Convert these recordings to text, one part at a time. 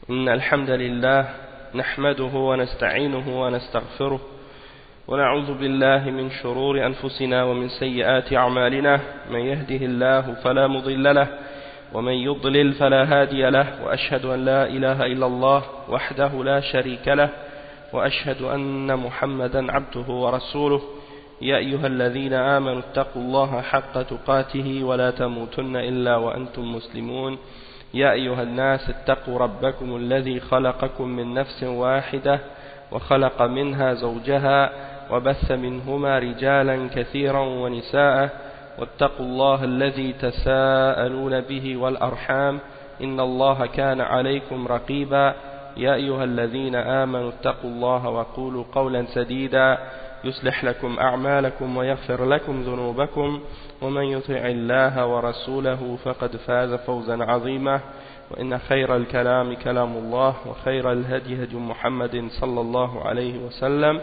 إن الحمد لله نحمده ونستعينه ونستغفره ونعوذ بالله من شرور أنفسنا ومن سيئات أعمالنا من يهده الله فلا مضل له ومن يضلل فلا هادي له وأشهد أن لا إله إلا الله وحده لا شريك له وأشهد أن محمدا عبده ورسوله يا أيها الذين آمنوا اتقوا الله حق تقاته ولا تموتن إلا وأنتم مسلمون يا أيها الناس اتقوا ربكم الذي خلقكم من نفس واحدة وخلق منها زوجها وبث منهما رجالا كثيرا ونساء واتقوا الله الذي تساءلون به والأرحام إن الله كان عليكم رقيبا يا أيها الذين آمنوا اتقوا الله وقولوا قولا سديدا يصلح لكم أعمالكم ويغفر لكم ذنوبكم ومن يطع الله ورسوله فقد فاز فوزا عظيما وإن خير الكلام كلام الله وخير الهدي هدي محمد صلى الله عليه وسلم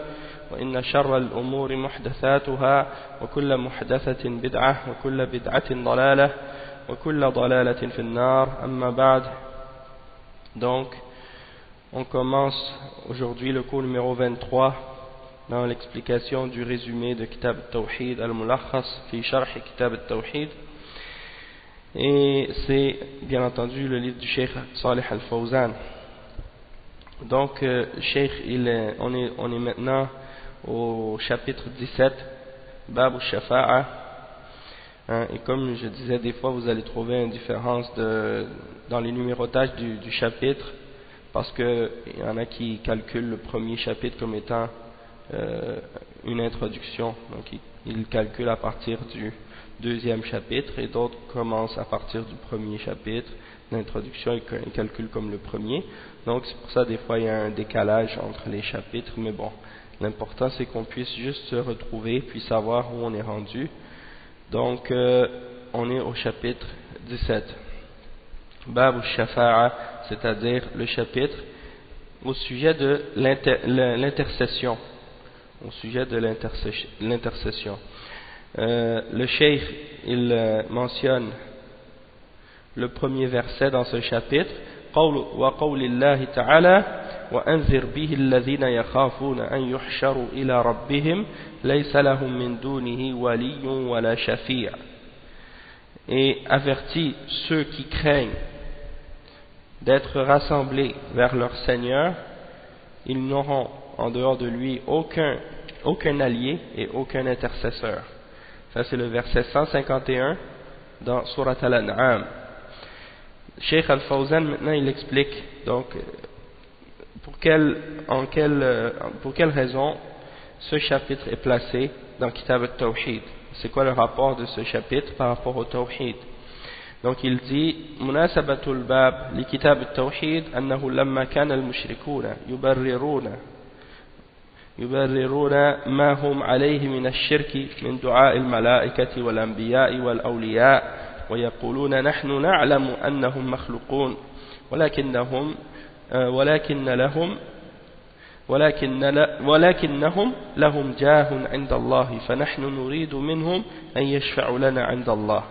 وإن شر الأمور محدثاتها وكل محدثة بدعة وكل بدعة ضلالة وكل ضلالة في النار أما بعد. Donc on commence aujourd'hui le cours numéro 23 dans l'explication du résumé de Kitab al-Tawhid al-Mulakhas fi Sharh Kitab al-Tawhid, et c'est bien entendu le livre du Cheikh Salih al-Fawzan. Donc Cheikh, on est maintenant au chapitre 17, Bab al-Shafa'a, et comme je disais, des fois vous allez trouver une différence dans les numérotages du chapitre, parce qu'il y en a qui calculent le premier chapitre comme étant une introduction, donc ils calculent à partir du deuxième chapitre, et d'autres commencent à partir du premier chapitre, l'introduction ils calculent comme le premier. Donc c'est pour ça des fois il y a un décalage entre les chapitres, mais bon, l'important c'est qu'on puisse juste se retrouver puis savoir où on est rendu. Donc on est au chapitre 17, Bab al-Shafa'a, c'est-à-dire le chapitre au sujet de l'intercession, au sujet de l'intercession. Le cheikh, il mentionne le premier verset dans ce chapitre, وقول الله تعالى وأنذر به الذين يخافون أن يحشروا إلى ربهم ليس لهم من دونه ولي ولا شفيع, et avertis ceux qui craignent d'être rassemblés vers leur Seigneur, ils n'auront en dehors de lui aucun allié et aucun intercesseur. Ça c'est le verset 151 dans Surat Al-An'am. Cheikh Al-Fawzan maintenant il explique donc pour quelle raison ce chapitre est placé dans Kitab al-Tawhid. C'est quoi le rapport de ce chapitre par rapport au Tawhid? Donc il dit مناسبة الباب لكتاب التوحيد أنه لما كان المشركون يبررون ما هم عليه من الشرك من دعاء الملائكة والأنبياء والأولياء ويقولون نحن نعلم أنهم مخلوقون ولكنهم لهم جاه عند الله فنحن نريد منهم أن يشفعوا لنا عند الله.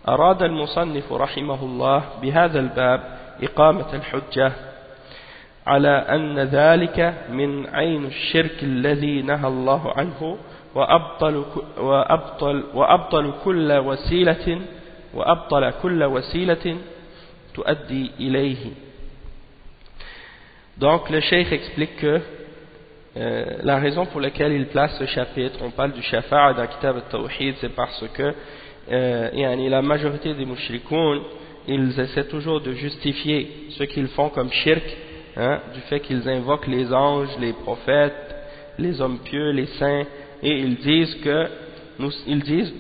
أراد المصنف رحمه الله بهذا الباب إقامة الحجة على أن ذلك من عين الشرك الذي نهى الله عنه وأبطل كل وسيلة تؤدي إليه. Donc le cheikh explique que la raison pour laquelle il place ce chapitre, on parle du shafa'a dans Kitab al-Tawhid, c'est parce que la majorité des mushrikoun, ils essaient toujours de justifier ce qu'ils font comme shirk, du fait qu'ils invoquent les anges, les prophètes, les hommes pieux, les saints, et ils disent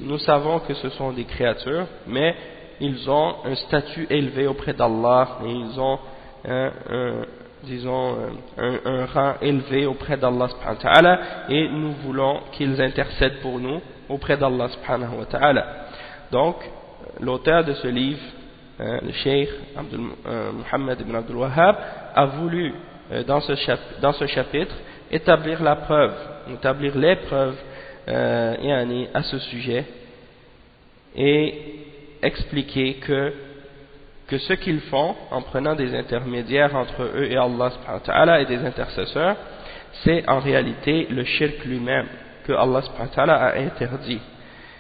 nous savons que ce sont des créatures, mais ils ont un statut élevé auprès d'Allah, et ils ont un rang élevé auprès d'Allah subhanahu wa ta'ala, et nous voulons qu'ils intercèdent pour nous auprès d'Allah subhanahu wa ta'ala. Donc l'auteur de ce livre, le cheikh Muhammad ibn Abdul Wahhab, a voulu dans ce chapitre établir les preuves à ce sujet, et expliquer que que ce qu'ils font en prenant des intermédiaires entre eux et Allah subhanahu wa ta'ala et des intercesseurs, c'est en réalité le shirk lui-même que Allah subhanahu wa ta'ala a interdit,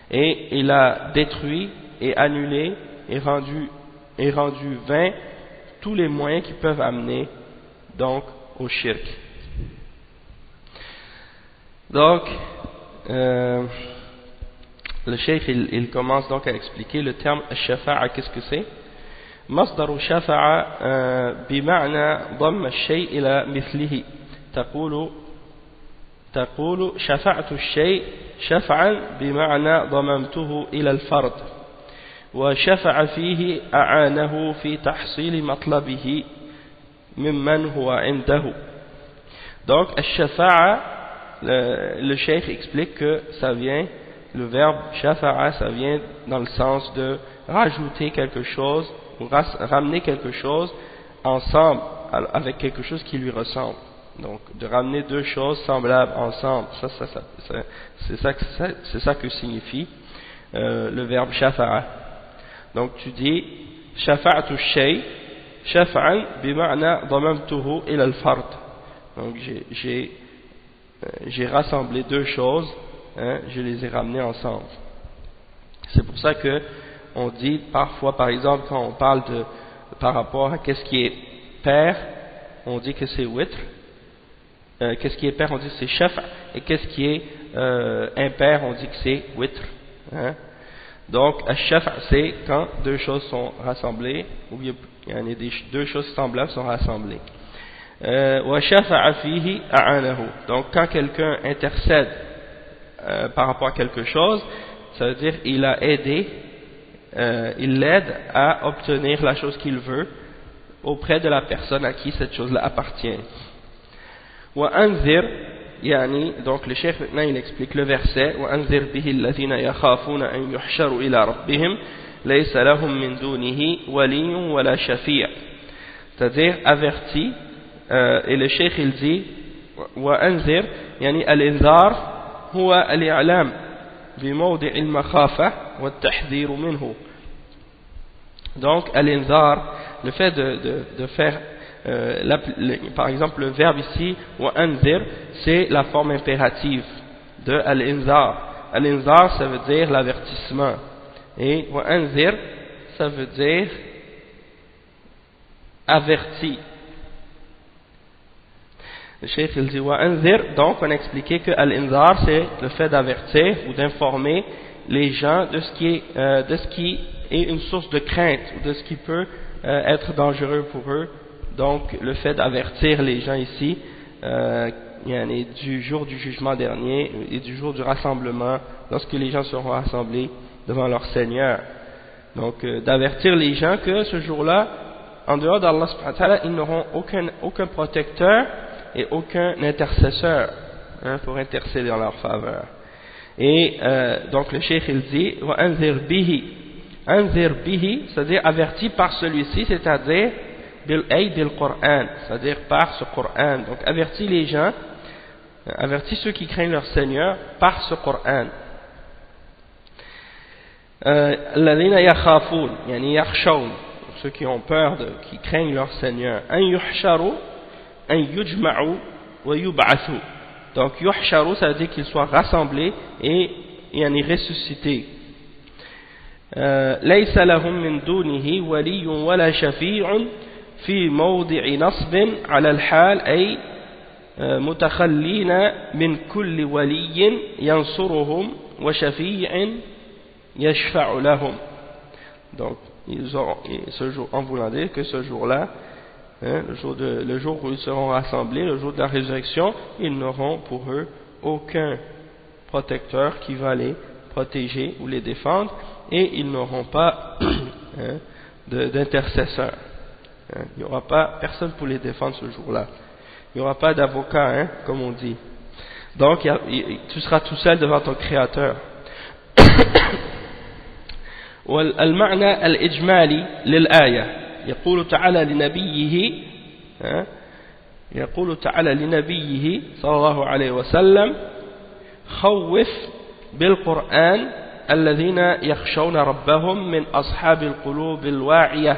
et il a détruit et annulé et rendu vain tous les moyens qui peuvent amener donc au shirk. Donc le cheikh il commence donc à expliquer le terme al-shafa'a. Qu'est-ce que c'est? مصدر شفع بمعنى ضم الشيء إلى مثله. تقول شفعت الشيء شفعا بمعنى ضممته إلى الفرد، وشفع فيه أعانه في تحصيل مطلبه ممن هو عنده. Donc الشفاعة, le cheikh explique que ça vient, le verbe shafa'a, ça vient dans le sens de rajouter quelque chose ou ramener quelque chose ensemble avec quelque chose qui lui ressemble. Donc de ramener deux choses semblables ensemble, c'est ça que signifie le verbe shafa'a. Donc tu dis shafa'tu shay shafa'an bima'na damamtuhu ila al-fard. Donc j'ai rassemblé deux choses, je les ai ramenées ensemble. C'est pour ça que on dit parfois, par exemple, quand on parle par rapport à qu'est-ce qui est pair, on dit que c'est witr. Qu'est-ce qui est pair, on dit que c'est shafa, et qu'est-ce qui est impair, on dit que c'est witr. Donc, al-shafa, c'est quand deux choses sont rassemblées, ou bien il y en a deux choses semblables sont rassemblées. Wa shafa'a fihi a'anahu. Donc, quand quelqu'un intercède par rapport à quelque chose, ça veut dire il a aidé, il l'aide à obtenir la chose qu'il veut auprès de la personne à qui cette chose-là appartient. Wa anzir, yani, donc le cheikh maintenant il explique le verset wa anzir bihi alladhina yakhafuna an yuhsharu ila rabbihim laysa lahum min dunihi waliyyun wala shafi'. C'est-à-dire averti, et le cheikh il dit wa anzir, yani al-inzar huwa al-i'lam بموضع المخافة والتحذير منه. Donc al-inzar, le fait de faire par exemple le verbe ici wa anzir, c'est la forme impérative de al-inzar. Al-inzar, ça veut dire l'avertissement, et wa anzir, ça veut dire averti. Le cheikh il dit wa anzir, donc on a expliqué que al-inzar c'est le fait d'avertir ou d'informer les gens de ce qui est une source de crainte ou de ce qui peut être dangereux pour eux. Donc le fait d'avertir les gens ici du jour du jugement dernier et du jour du rassemblement, lorsque les gens seront rassemblés devant leur Seigneur. Donc d'avertir les gens que ce jour-là, en dehors d'Allah subhanahu wa ta'ala, ils n'auront aucun protecteur et aucun intercesseur pour intercéder en leur faveur. Et donc le cheikh il dit wa anzir bihi. Anzir bihi, c'est-à-dire averti par celui-ci, c'est-à-dire bil Qur'an, c'est-à-dire par ce Qur'an. Donc avertis les gens, avertis ceux qui craignent leur Seigneur par ce Qur'an. Alladhina yakhafun, yani yakhshawun, ceux qui ont peur, qui craignent leur Seigneur. An yuhsharu, an yujma'u wa yub'athu. Donc yuhsharu, ça veut dire qu'ils soient rassemblés et yani ressuscités. ليس لهم من دونه ولي ولا شفيع في موضع نصب على الحال أي متخلين من كل ولي ينصرهم وشفيع يشفع لهم. Donc ce jour, en voulant dire que ce jour-là, le jour où ils seront rassemblés, le jour de la résurrection, ils n'auront pour eux aucun protecteur qui va les protéger ou les défendre, et ils n'auront pas d'intercesseur. Il n'y aura pas personne pour les défendre ce jour-là. Il n'y aura pas d'avocat, comme on dit. Donc tu seras tout seul devant ton Créateur. والمعنى الإجمالي للآية يقول تعالى لنبيه صلى الله عليه وسلم خوف بالقرآن الذين يخشون ربهم من أصحاب القلوب الواعية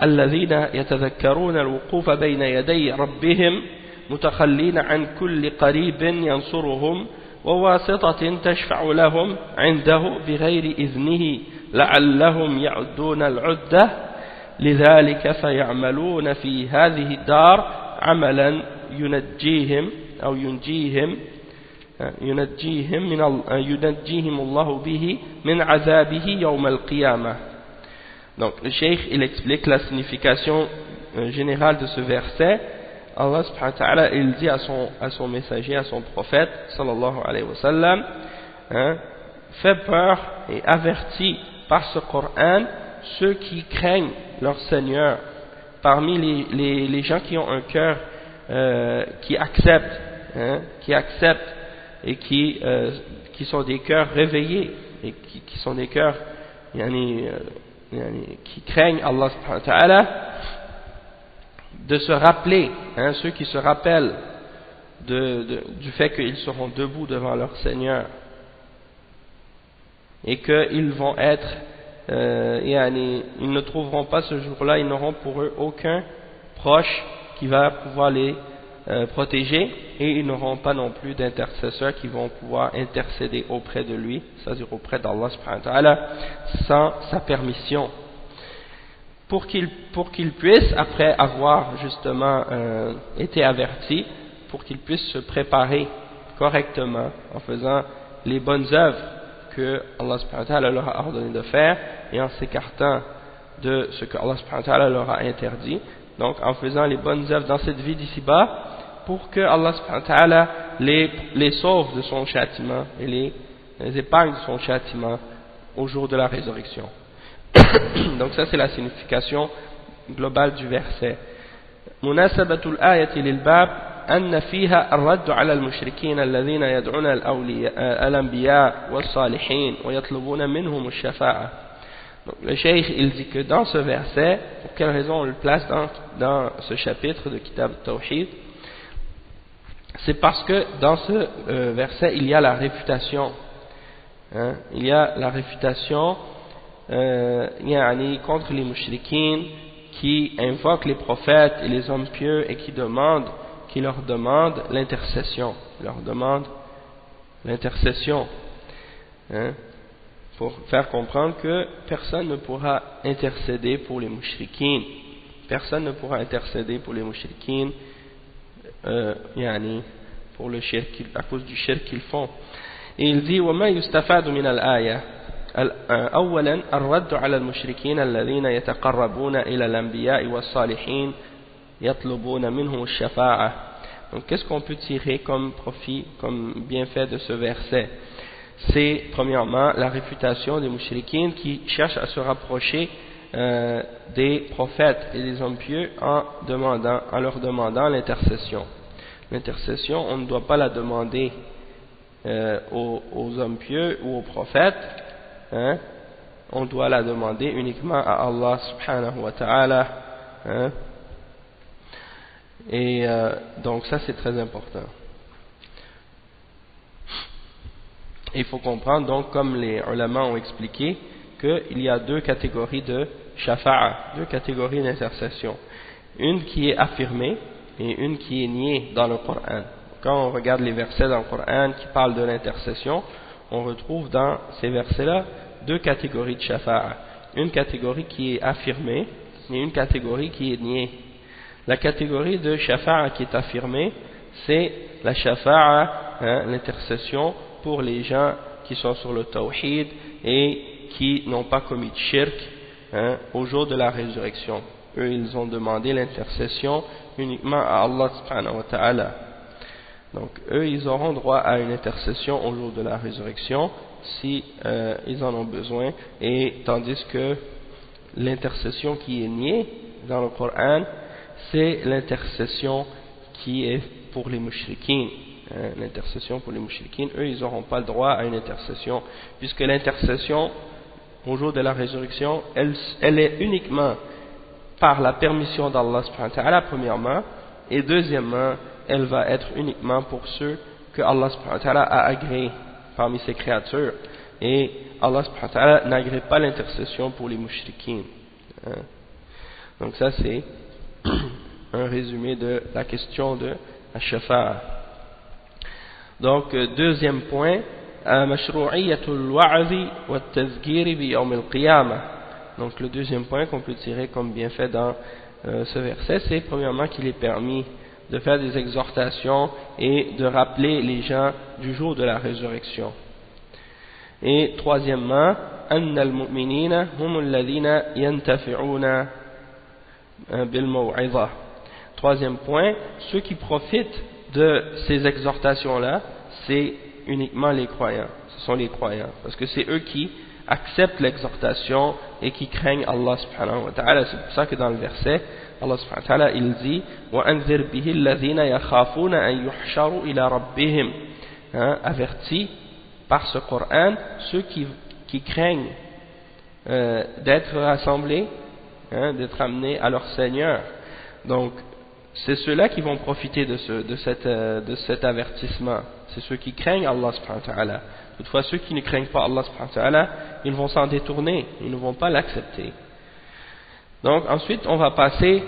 الذين يتذكرون الوقوف بين يدي ربهم متخلين عن كل قريب ينصرهم وواسطة تشفع لهم عنده بغير إذنه لعلهم يعدون العدة لذلك فيعملون في هذه الدار عملا ينجيهم الله به من عذابه يوم القيامة. Donc le cheikh il explique la signification générale de ce verset. Allah subhanahu wa ta'ala il dit à son messager, à son prophète sallallahu alayhi wa sallam, fais peur et avertis par ce Coran ceux qui craignent leur Seigneur parmi les gens qui ont un cœur qui acceptent et qui sont des cœurs réveillés et qui sont des cœurs qui craignent Allah subhanahu wa ta'ala, de se rappeler, ceux qui se rappellent du fait qu'ils seront debout devant leur Seigneur et qu'ils vont être ils ne trouveront pas ce jour-là, ils n'auront pour eux aucun proche qui va pouvoir les protéger, et ils n'auront pas non plus d'intercesseurs qui vont pouvoir intercéder auprès de lui, c'est-à-dire auprès d'Allah subhanahu wa ta'ala, sans sa permission, pour qu'ils puissent, après avoir justement été avertis, pour qu'ils puissent se préparer correctement en faisant les bonnes œuvres que Allah subhanahu wa ta'ala leur a ordonné de faire et en s'écartant de ce que Allah subhanahu wa ta'ala leur a interdit. Donc en faisant les bonnes œuvres dans cette vie d'ici-bas, pour que Allah subhanahu wa ta'ala les sauve de son châtiment et les épargne de son châtiment au jour de la résurrection. Donc ça c'est la signification globale du verset. Munasabatul ayati lil bab أن فيها الرد على المشركين الذين يدعون الأنبياء والصالحين ويطلبون منهم الشفاعة. Donc, le cheikh il dit que dans ce verset, pour quelle raison on le place dans ce chapitre de Kitab al-Tawhid, c'est parce que dans ce verset il y a la réfutation, il y a la réfutation contre les mushrikines qui invoquent les prophètes et les hommes pieux et qui leur demandent l'intercession, pour faire comprendre que personne ne pourra intercéder pour les mushrikines, pour le shirk, à cause du shirk qu'ils font. Et il dit وما يستفاد من الآية أولا الرد على المشركين الذين يتقربون إلى الأنبياء والصالحين يطلبون منهم الشفاعة. Donc qu'est-ce qu'on peut tirer comme profit, comme bienfait de ce verset? C'est premièrement la réfutation des mushrikines qui cherchent à se rapprocher des prophètes et des hommes pieux en leur demandant l'intercession. L'intercession, on ne doit pas la demander aux hommes pieux ou aux prophètes, on doit la demander uniquement à Allah subhanahu wa ta'ala. Et donc ça c'est très important. Il faut comprendre donc, comme les ulama ont expliqué, qu'il y a deux catégories de shafa'a, deux catégories d'intercession, une qui est affirmée et une qui est niée dans le Coran. Quand on regarde les versets dans le Coran qui parlent de l'intercession, on retrouve dans ces versets-là deux catégories de shafa'a, une catégorie qui est affirmée et une catégorie qui est niée. La catégorie de shafa'a qui est affirmée, c'est la shafa'a, l'intercession pour les gens qui sont sur le tawhid et qui n'ont pas commis de shirk au jour de la résurrection. Eux, ils ont demandé l'intercession uniquement à Allah subhanahu wa ta'ala. Donc eux, ils auront droit à une intercession au jour de la résurrection si ils en ont besoin, et tandis que l'intercession qui est niée dans le Coran, c'est l'intercession qui est pour les mushrikines. L'intercession pour les mushrikines, eux ils n'auront pas le droit à une intercession, puisque l'intercession au jour de la résurrection, elle est uniquement par la permission d'Allah subhanahu wa ta'ala premièrement, et deuxièmement elle va être uniquement pour ceux que Allah subhanahu wa ta'ala a agréé parmi ses créatures, et Allah subhanahu wa ta'ala n'agrée pas l'intercession pour les mushrikines. Donc ça c'est un résumé de la question de Ash-Shafa'a. Donc deuxième point, mashru'iyyatul wa'zi wa at-tazkiri bi yawm al-qiyamah. Donc le deuxième point qu'on peut tirer comme bienfait dans ce verset, c'est premièrement qu'il est permis de faire des exhortations et de rappeler les gens du jour de la résurrection. Et troisièmement, anna al-mu'minina hum alladhina yantafi'una bil maw'izah. Troisième point, ceux qui profitent de ces exhortations-là, c'est uniquement les croyants. Ce sont les croyants, parce que c'est eux qui acceptent l'exhortation et qui craignent Allah subhanahu wa ta'ala. C'est pour ça que dans le verset, Allah subhanahu wa ta'ala il dit وَأَنذِرْ بِهِ الَّذِينَ يَخَافُونَ أَن يُحْشَرُوا إِلَى رَبِّهِمْ. Avertis par ce Coran ceux qui craignent d'être rassemblés, d'être amenés à leur Seigneur. Donc c'est ceux-là qui vont profiter de cet avertissement. C'est ceux qui craignent Allah subhanahu wa ta'ala. Toutefois, ceux qui ne craignent pas Allah subhanahu wa ta'ala, ils vont s'en détourner, ils ne vont pas l'accepter. Donc ensuite, on va passer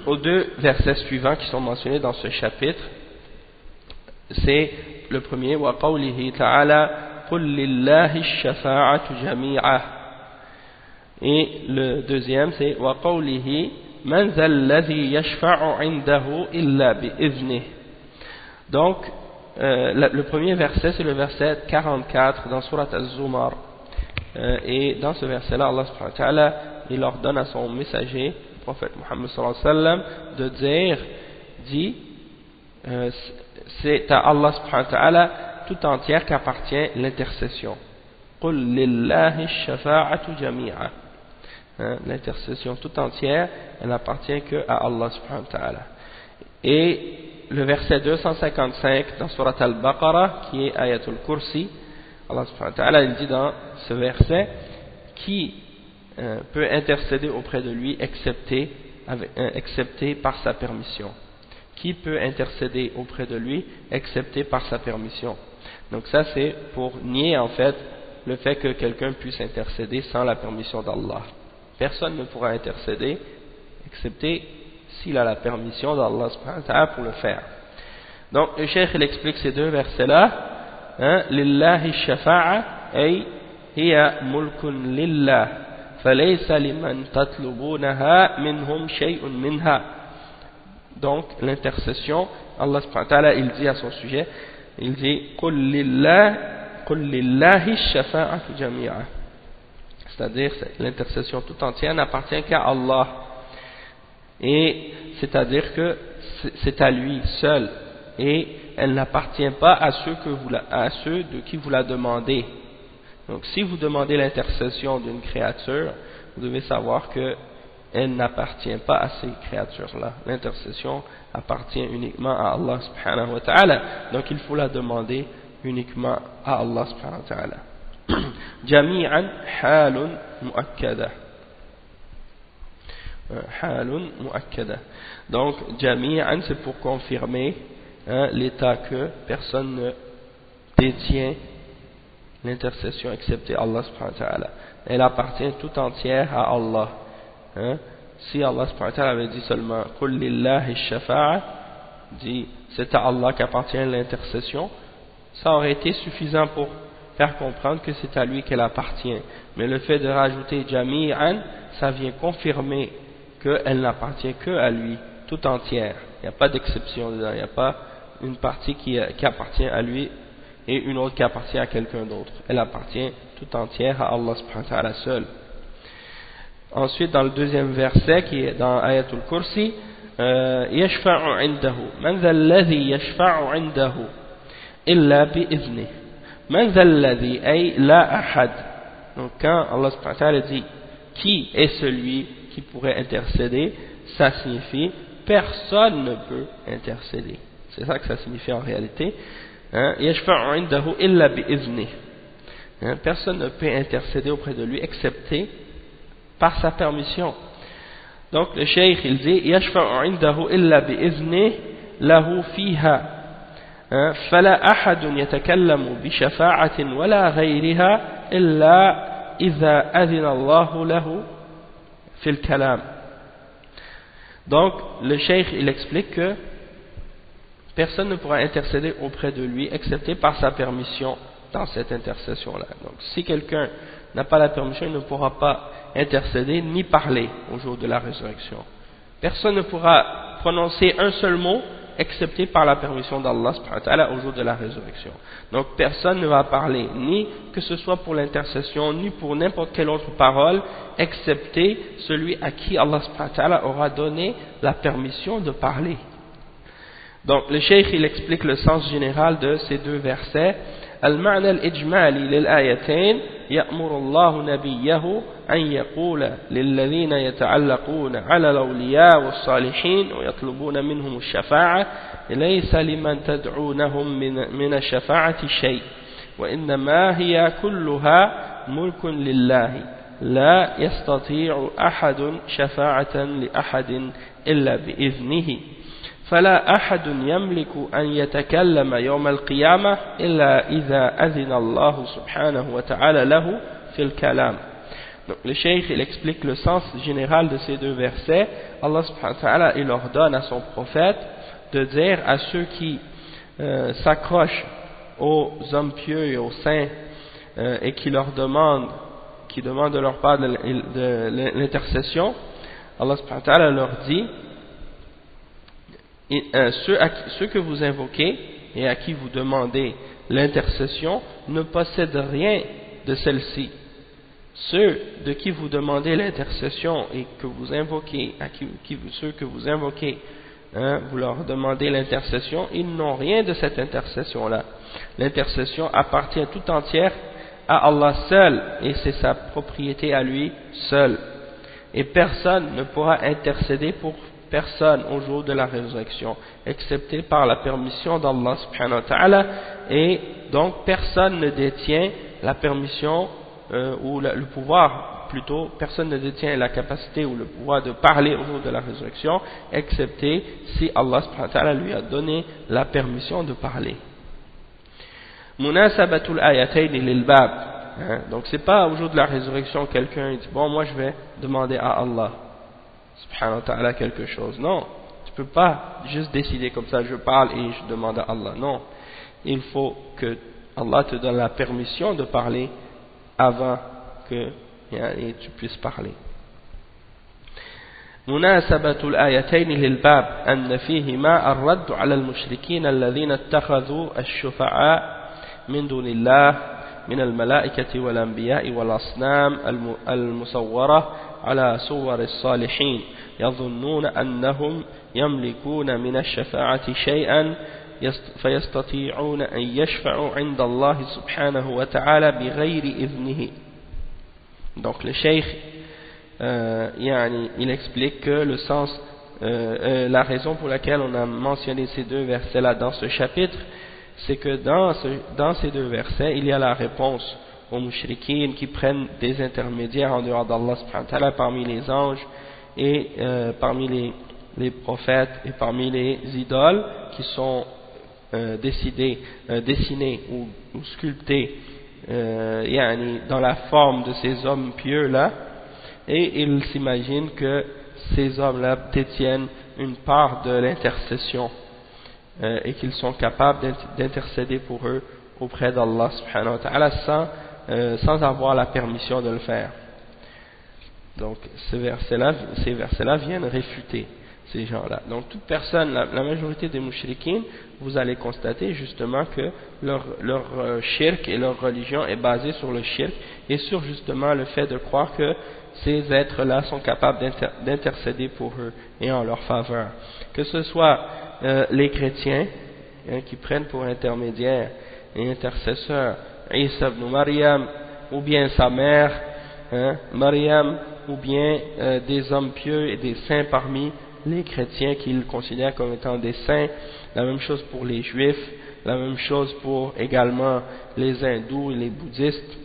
aux deux versets suivants qui sont mentionnés dans ce chapitre. C'est le premier, wa qawlihi ta'ala qul lillahi ash-shafa'atu jami'a. Et le deuxième, c'est wa qawlihi man zal ladhi yashfa'u 'indahu illa bi'iznih. Donc le premier verset, c'est le verset 44 dans Surat Az-Zumar. Et dans ce verset-là, Allah subhanahu wa ta'ala, il ordonne à son messager, le prophète Muhammad sallallahu alayhi wa sallam, de dire, c'est à Allah subhanahu wa ta'ala tout entière qu'appartient l'intercession. Qul lillahi ash-shafa'atu jami'a. L'intercession tout entière, elle n'appartient que à Allah subhanahu wa ta'ala. Et le verset 255 dans Surat Al-Baqarah, qui est Ayatul Kursi, Allah subhanahu wa ta'ala, il dit dans ce verset, qui peut intercéder auprès de lui excepté par sa permission. Qui peut intercéder auprès de lui excepté par sa permission. Donc ça c'est pour nier en fait le fait que quelqu'un puisse intercéder sans la permission d'Allah. Personne ne pourra intercéder excepté s'il a la permission d'Allah subhanahu wa ta'ala pour le faire. Donc le cheikh il explique ces deux versets là, lillahi shafa'a ay hiya mulkun lillah falaysa liman tatlubunaha minhum shay'un minha. Donc l'intercession, Allah subhanahu wa ta'ala il dit à son sujet, il dit qul lillahi shafa'atu jami'a, c'est-à-dire l'intercession tout entière n'appartient qu'à Allah. Et c'est-à-dire que c'est à lui seul et elle n'appartient pas à ceux de qui vous la demandez. Donc si vous demandez l'intercession d'une créature, vous devez savoir que elle n'appartient pas à ces créatures-là. L'intercession appartient uniquement à Allah subhanahu wa ta'ala. Donc il faut la demander uniquement à Allah subhanahu wa ta'ala. Jami'an halun mu'akkada. Halun mu'akkada. Donc jami'an c'est pour confirmer l'état que personne ne détient l'intercession excepté Allah subhanahu wa ta'ala. Elle appartient tout entière à Allah. Si Allah subhanahu wa ta'ala avait dit seulement qul lillahi ash-shafa'a, dit c'est à Allah qu'appartient l'intercession, ça aurait été suffisant pour faire comprendre que c'est à lui qu'elle appartient. Mais le fait de rajouter jami'an, ça vient confirmer qu'elle n'appartient que à lui tout entière. Il n'y a pas d'exception dedans, il n'y a pas une partie qui appartient à lui et une autre qui appartient à quelqu'un d'autre. Elle appartient tout entière à Allah subhanahu wa ta'ala seul. Ensuite, dans le deuxième verset qui est dans Ayatul Kursi, yashfa'u 'indahu man dhal ladhi yashfa'u 'indahu illa bi'iznih. Man dhal ladhi ay la ahad. Donc quand Allah subhanahu wa ta'ala dit qui est celui qui pourrait intercéder, ça signifie personne ne peut intercéder. C'est ça que ça signifie en réalité. Yashfa'u 'indahu illa bi'iznih. Personne ne peut intercéder auprès de lui excepté par sa permission. Donc le cheikh il dit yashfa'u 'indahu illa bi'iznih lahu fiha fala ahadun yatakallamu bi shafa'atin wala ghayriha illa idha adhina Allahu lahu fil kalam. Donc, le cheikh, il explique que personne ne pourra intercéder auprès de lui, excepté par sa permission dans cette intercession-là. Donc, si quelqu'un n'a pas la permission, il ne pourra pas intercéder ni parler au jour de la résurrection. Personne ne pourra prononcer un seul mot, excepté par la permission d'Allah subhanahu wa ta'ala au jour de la résurrection. Donc personne ne va parler, ni que ce soit pour l'intercession, ni pour n'importe quelle autre parole, excepté celui à qui Allah subhanahu wa ta'ala aura donné la permission de parler. Donc le cheikh il explique le sens général de ces deux versets. المعنى الإجمالي للآيتين يأمر الله نبيه أن يقول للذين يتعلقون على الأولياء والصالحين ويطلبون منهم الشفاعة ليس لمن تدعونهم من الشفاعة شيء وإنما هي كلها ملك لله لا يستطيع أحد شفاعة لأحد إلا بإذنه فلا أحد يملك أن يتكلم يوم القيامة إلا إذا أذن الله سبحانه وتعالى له في الكلام. Donc le cheikh il explique le sens général de ces deux versets. Allah subhanahu wa ta'ala il ordonne à son prophète de dire à ceux qui s'accrochent aux hommes pieux et aux saints et qui demandent de leur part de l'intercession, Allah subhanahu wa ta'ala leur dit ceux que vous invoquez et à qui vous demandez l'intercession ne possèdent rien de celle-ci. Ceux de qui vous demandez l'intercession et que vous invoquez, ceux que vous invoquez, vous leur demandez l'intercession, ils n'ont rien de cette intercession-là. L'intercession appartient tout entière à Allah seul et c'est sa propriété à lui seul. Et personne ne pourra intercéder pour personne au jour de la résurrection, excepté par la permission d'Allah subhanahu wa ta'ala, et donc personne ne détient la permission ou le pouvoir, plutôt, personne ne détient la capacité ou le pouvoir de parler au jour de la résurrection, excepté si Allah subhanahu wa ta'ala lui a donné la permission de parler. Munasabatul ayatayn lil bab. Donc c'est pas au jour de la résurrection quelqu'un dit bon moi je vais demander à Allah subhanahu wa ta'ala quelque chose. Non, tu peux pas juste décider comme ça, je parle et je demande à Allah. Non, il faut que Allah te donne la permission de parler avant que tu puisses parler. مناسبة الآيتين للباب أن فيهما الرد على المشركين الذين اتخذوا الشفعاء من دون الله من الملائكة والأنبياء والأصنام المصورة على صور الصالحين يظنون أنهم يملكون من الشفاعة شيئا فيستطيعون أن يشفعوا عند الله سبحانه وتعالى بغير إذنه. Donc le cheikh il explique que le sens la raison pour laquelle on a mentionné ces deux versets là dans ce chapitre, c'est que dans ces deux versets il y a la réponse aux mushrikines qui prennent des intermédiaires en dehors d'Allah subhanahu wa ta'ala parmi les anges et parmi les prophètes et parmi les idoles qui sont dessinés ou sculptés dans la forme de ces hommes pieux là, et ils s'imaginent que ces hommes là détiennent une part de l'intercession et qu'ils sont capables d'intercéder pour eux auprès d'Allah subhanahu wa ta'ala sans avoir la permission de le faire. Donc ces versets-là viennent réfuter ces gens-là. Donc toute personne, la majorité des mouchriquines, vous allez constater justement que leur shirk et leur religion est basée sur le shirk et sur justement le fait de croire que ces êtres-là sont capables d'intercéder pour eux et en leur faveur. Que ce soit les chrétiens qui prennent pour intermédiaire et intercesseur Isa ibn Maryam, ou bien sa mère, Maryam, ou bien des hommes pieux et des saints parmi les chrétiens qu'ils considèrent comme étant des saints. La même chose pour les juifs, la même chose pour également les hindous et les bouddhistes,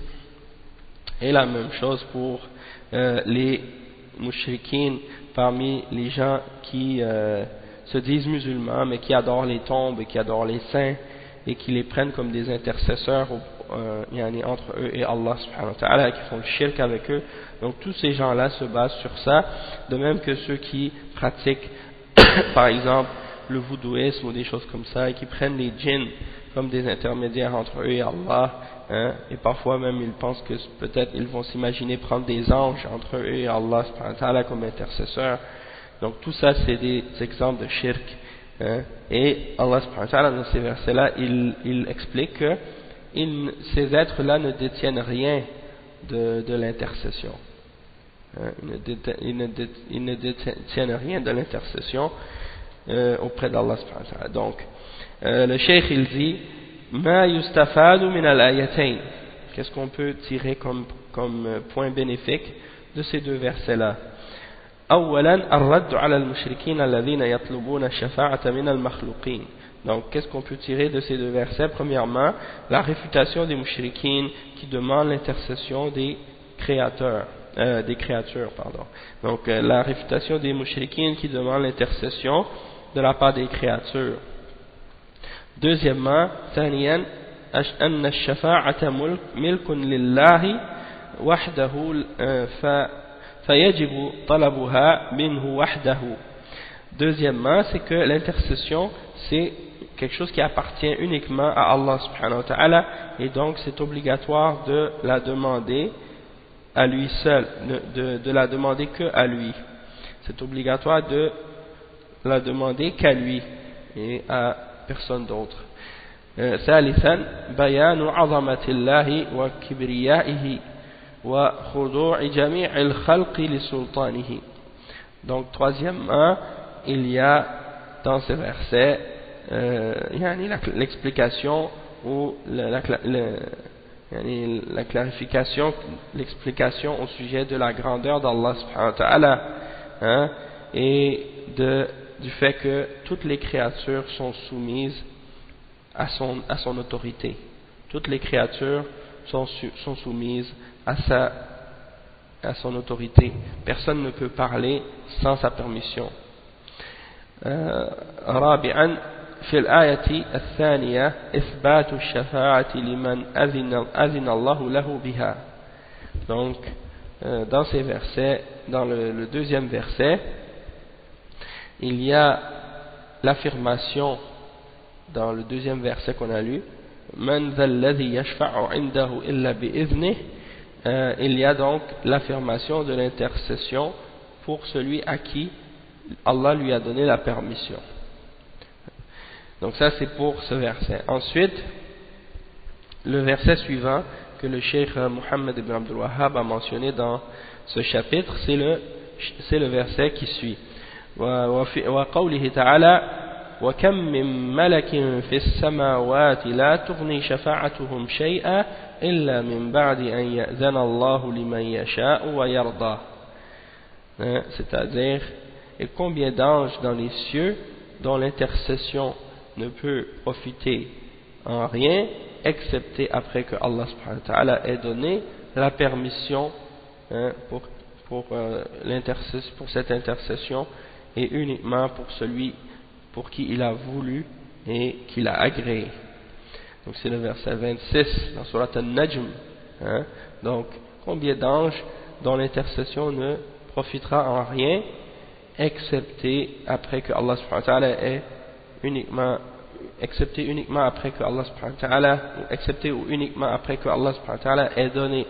et la même chose pour les mushrikines parmi les gens qui se disent musulmans mais qui adorent les tombes et qui adorent les saints et qui les prennent comme des intercesseurs entre eux et Allah subhanahu wa ta'ala, qui font le shirk avec eux. Donc tous ces gens-là se basent sur ça, de même que ceux qui pratiquent par exemple le voodooisme ou des choses comme ça, et qui prennent les djinns comme des intermédiaires entre eux et Allah, et parfois même ils pensent que peut-être ils vont s'imaginer prendre des anges entre eux et Allah subhanahu wa ta'ala comme intercesseurs. Donc tout ça c'est des exemples de shirk, et Allah subhanahu wa ta'ala dans ces versets-là il explique que ces êtres-là ne détiennent rien de l'intercession. Ils ne détiennent rien de l'intercession auprès d'Allah subhanahu wa ta'ala. Donc le cheikh il dit ma yustafadu min al-ayatayn, qu'est-ce qu'on peut tirer comme point bénéfique de ces deux versets-là? أولا الرد على المشركين الذين يطلبون الشفاعة من المخلوقين. Donc qu'est-ce qu'on peut tirer de ces deux versets? Premièrement, la réfutation des mushrikines qui demandent l'intercession des créatures. Donc la réfutation des mushrikines qui demandent l'intercession de la part des créatures. Deuxièmement, ثانيا أن الشفاعة ملك لله وحده فيجب طلبها منه وحده. Deuxièmement, c'est que l'intercession c'est quelque chose qui appartient uniquement à Allah subhanahu wa ta'ala, et donc c'est obligatoire de la demander à lui seul, de la demander que à lui. C'est obligatoire de la demander qu'à lui et à personne d'autre. ثالثا بيان عظمة الله وكبريائه وخضوع جميع الخلق لسلطانه. Donc troisièmement, il y a dans ce verset l'explication ou la clarification, l'explication au sujet de la grandeur d'Allah subhanahu wa ta'ala, et du fait que toutes les créatures sont soumises à son autorité. Toutes les créatures sont soumises à son autorité. Personne ne peut parler sans sa permission. رابعا في الآية الثانية إثبات الشفاعة لمن أذن الله له بها. Donc dans ces versets, dans le deuxième verset, il y a l'affirmation dans le deuxième verset qu'on a lu, من ذا الذي يشفع عنده إلا بإذنه. Il y a donc l'affirmation de l'intercession pour celui à qui Allah lui a donné la permission. Donc ça c'est pour ce verset. Ensuite, le verset suivant que le cheikh Muhammad ibn Abdul Wahhab a mentionné dans ce chapitre, c'est le verset qui suit. وقوله تعالى وكم من ملك في السماوات لا تغني شفاعتهم شيئا إلا من بعد أن يأذن الله لمن يشاء ويرضى. C'est-à-dire, et combien d'anges dans les cieux dont l'intercession ne peut profiter en rien, excepté après que Allah subhanahu wa ta'ala ait donné la permission pour cette intercession, et uniquement pour celui pour qui il a voulu et qu'il a agréé. Donc c'est le verset 26 dans Surat An-Najm. Donc combien d'anges dont l'intercession ne profitera en rien, excepté après que Allah subhanahu wa ta'ala ait uniquement après que Allah subhanahu wa ta'ala, ou uniquement après que Allah subhanahu wa ta'ala ait donné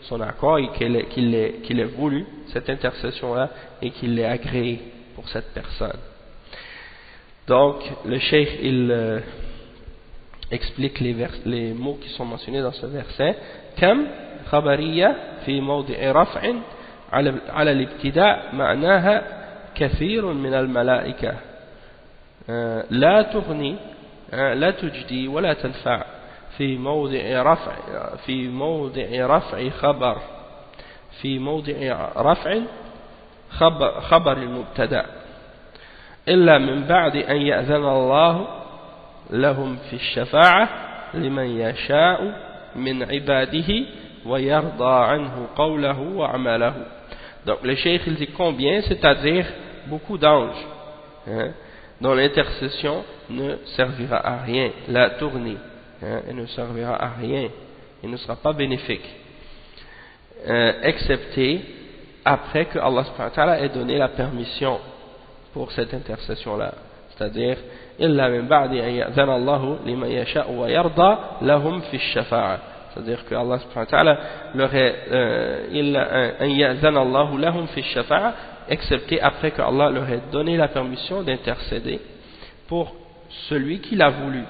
son accord et qu'il ait voulu cette intercession-là et qu'il l'ait agréé pour cette personne. Donc le cheikh il explique les mots qui sont mentionnés dans ce verset. Kam khabariya fi mawdi'i raf'in ala al-ibtida' ma'naha kathirun min al-mala'ika la tughni la tujdi wa la tanfa' في موضع رفع خبر في موضع رفع خبر المبتدأ إلا من بعد أن يأذن الله لهم في الشفاعة لمن يشاء من عباده ويرضى عنه قوله وعمله. Donc le cheikh il dit combien, c'est-à-dire beaucoup d'anges dont l'intercession ne servira à rien, la tournée, elle ne servira à rien, il ne sera pas bénéfique, excepté après que Allah subhanahu wa ta'ala ait donné la permission pour cette intercession-là. C'est-à-dire, إِلَّا مِنْ بَعْدِ أَنْ يَأْذَنَ اللَّهُ لِمَنْ يَشَاءُ وَيَرْضَى لَهُمْ فِي الشَّفَاعَةِ. C'est-à-dire que Allah subhanahu wa ta'ala leur est إِلَّا أَنْ يَأْذَنَ اللَّهُ لَهُمْ فِي الشَّفَاعَةِ, excepté après que Allah leur ait donné la permission d'intercéder pour celui qui l'a voulu.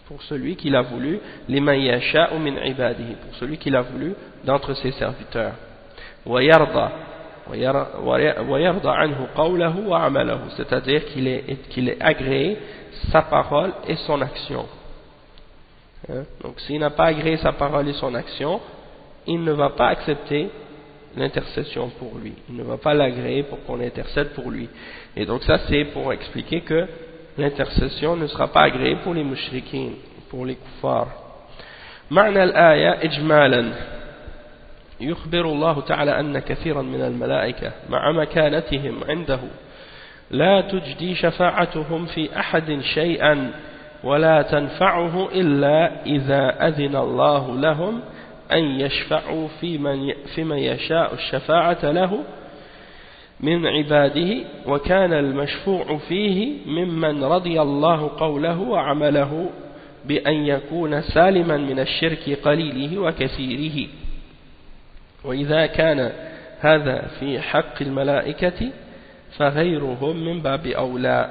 Pour celui qui l'a voulu, لِمَنْ يَشَاءُ مِنْ عِبَادِهِ, pour celui qui l'a voulu d'entre ses serviteurs. وَيَرْضَى عنه قوله وعمله, c'est-à-dire qu'il est agréé sa parole et son action. Donc s'il n'a pas agréé sa parole et son action, il ne va pas accepter l'intercession pour lui, il ne va pas l'agréer pour qu'on intercède pour lui. Et donc ça c'est pour expliquer que l'intercession ne sera pas agréée pour les mushrikines, pour les kuffars. معنى الآية إجمالا يخبر الله تعالى أن كثيرا من الملائكة مع مكانتهم عنده لا تجدي شفاعتهم في أحد شيئا ولا تنفعه إلا إذا أذن الله لهم أن يشفعوا في من يشاء الشفاعة له من عباده وكان المشفوع فيه ممن رضي الله قوله وعمله بأن يكون سالما من الشرك قليله وكثيره. وإذا كان هذا في حق الملائكة فغيرهم من باب أولى.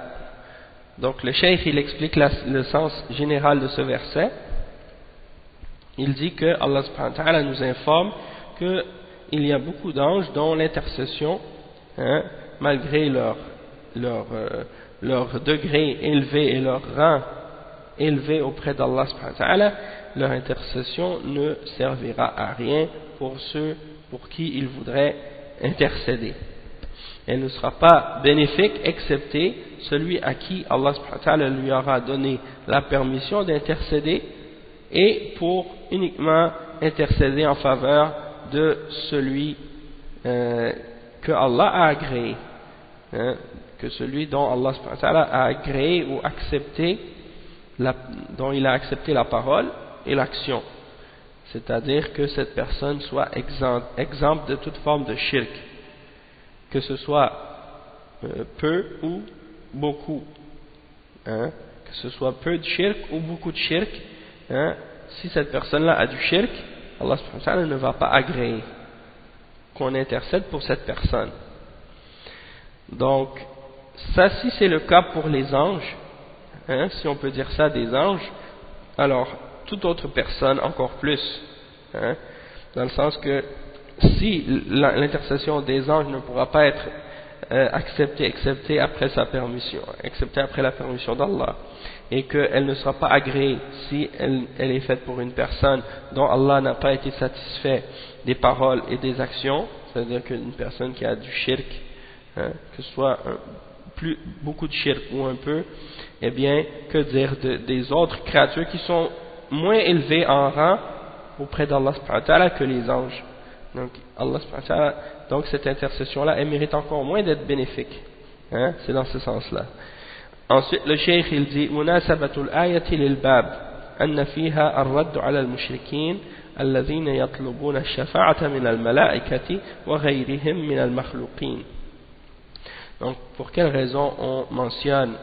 Donc le cheikh il explique le sens général de ce verset. Il dit que Allah subhanahu wa ta'ala nous informe qu'il y a beaucoup d'anges dont l'intercession, malgré leur degré élevé et leur rang élevé auprès d'Allah subhanahu wa ta'ala, leur intercession ne servira à rien pour ceux pour qui il voudrait intercéder. Elle ne sera pas bénéfique excepté celui à qui Allah subhanahu wa ta'ala lui aura donné la permission d'intercéder et pour uniquement intercéder en faveur de celui que Allah a agréé, que celui dont Allah subhanahu wa ta'ala a agréé ou accepté, dont il a accepté la parole et l'action. C'est-à-dire que cette personne soit exempte de toute forme de shirk, que ce soit peu ou beaucoup, que ce soit peu de shirk ou beaucoup de shirk. Si cette personne-là a du shirk, Allah subhanahu wa ta'ala ne va pas agréer qu'on intercède pour cette personne. Donc, ça, si c'est le cas pour les anges, si on peut dire ça des anges, alors toute autre personne encore plus, dans le sens que si l'intercession des anges ne pourra pas être acceptée après sa permission, acceptée après la permission d'Allah, et qu'elle ne sera pas agréée si elle est faite pour une personne dont Allah n'a pas été satisfait des paroles et des actions, c'est-à-dire qu'une personne qui a du shirk, que ce soit beaucoup de shirk ou un peu, eh bien, que dire des autres créatures qui sont moins élevées en rang auprès d'Allah subhanahu wa ta'ala que les anges. Donc, Allah subhanahu wa ta'ala, donc cette intercession-là, elle mérite encore moins d'être bénéfique. C'est dans ce sens-là. Ensuite, le cheikh il dit مناسبة الآية للباب أن فيها الرد على المشركين الذين يطلبون الشفاعة من الملائكة وغيرهم من المخلوقين. Donc, pour quelle raison on mentionne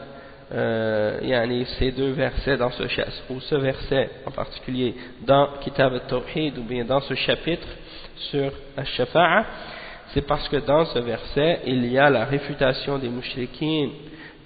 ces deux versets dans ce chapitre, ou ce verset en particulier dans Kitab al-Tawhid ou bien dans ce chapitre sur al-Shafa'a? C'est parce que dans ce verset il y a la réfutation des mushrikines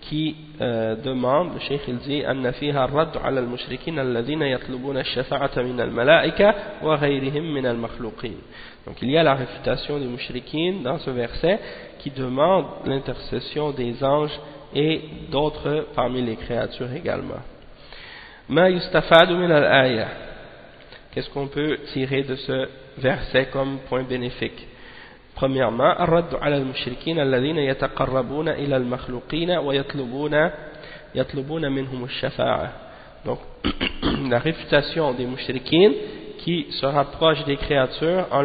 qui demande, le cheikh il dit أن فيها الرد على المشركين الذين يطلبون الشفاعة من الملائكة وغيرهم من المخلوقين. Donc il y a la réfutation des mushrikines dans ce verset qui demande l'intercession des anges et d'autres parmi les créatures également. ما يستفاد من الآية, qu'est-ce qu'on peut tirer de ce verset comme point bénéfique? Premièrement, الرد على المشركين الذين يتقربون إلى المخلوقين ويطلبون منهم الشفاعة. Donc, la réfutation des mushrikines qui se rapprochent des créatures en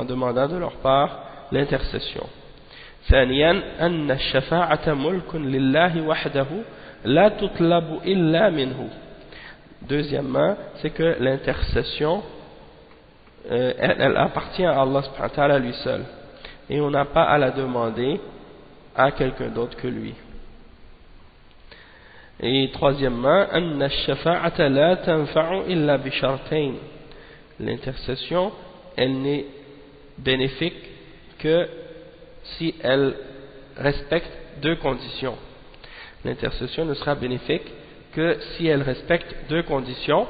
demandant de leur part l'intercession. ثانيا أن الشفاعة ملك لله وحده لا تطلب إلا منه. Deuxièmement, c'est que l'intercession, elle appartient à Allah subhanahu wa ta'ala lui seul. Et on n'a pas à la demander à quelqu'un d'autre que lui. Et troisièmement, أن الشفاعة لا تنفع إلا بشرطين. L'intercession, elle n'est bénéfique que si elle respecte deux conditions. L'intercession ne sera bénéfique que si elle respecte deux conditions,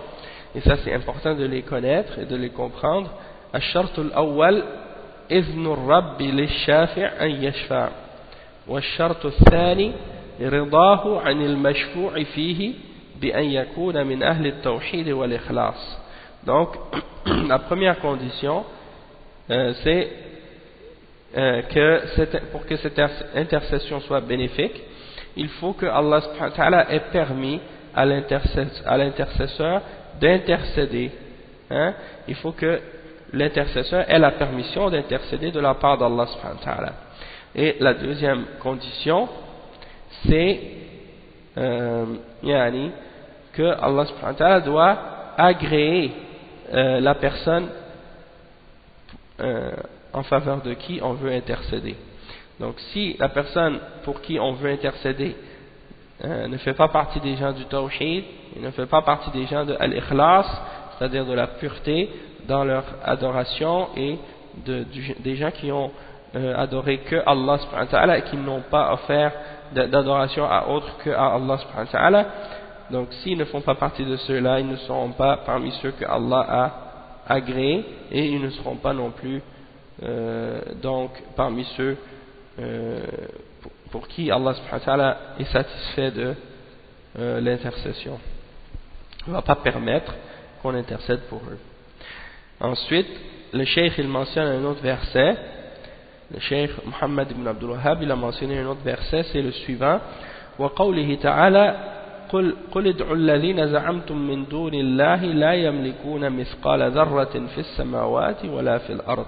et ça c'est important de les connaître et de les comprendre. الشرط الأول إذن الرب للشافع أن يشفع، والشرط الثاني رضاه عن المشفوع فيه بأن يكون من أهل التوحيد والإخلاص. Donc la première condition c'est pour que cette intercession soit bénéfique, il faut que Allah subhanahu wa ta'ala ait permis à l'intercesseur d'intercéder. Il faut que l'intercesseur ait la permission d'intercéder de la part d'Allah subhanahu wa ta'ala. Et la deuxième condition, c'est que Allah subhanahu wa ta'ala doit agréer la personne en faveur de qui on veut intercéder. Donc si la personne pour qui on veut intercéder ne fait pas partie des gens du tawhid, ne fait pas partie des gens de al-ikhlas, c'est-à-dire de la pureté dans leur adoration, et des gens qui ont adoré que Allah subhanahu wa ta'ala et qui n'ont pas offert d'adoration à autre que à Allah subhanahu wa ta'ala, donc s'ils ne font pas partie de ceux-là, ils ne seront pas parmi ceux que Allah a agréés, et ils ne seront pas non plus donc parmi ceux pour qui Allah subhanahu wa ta'ala est satisfait de l'intercession. Il ne va pas permettre qu'on intercède pour eux. Ensuite, le cheikh il mentionne un autre verset. Le cheikh Muhammad ibn Abdul Wahhab il a mentionné un autre verset, c'est le suivant: وقوله تعالى قل ادعوا الذين زعمتم من دون الله لا يملكون مثقال ذرة في السماوات ولا في الأرض.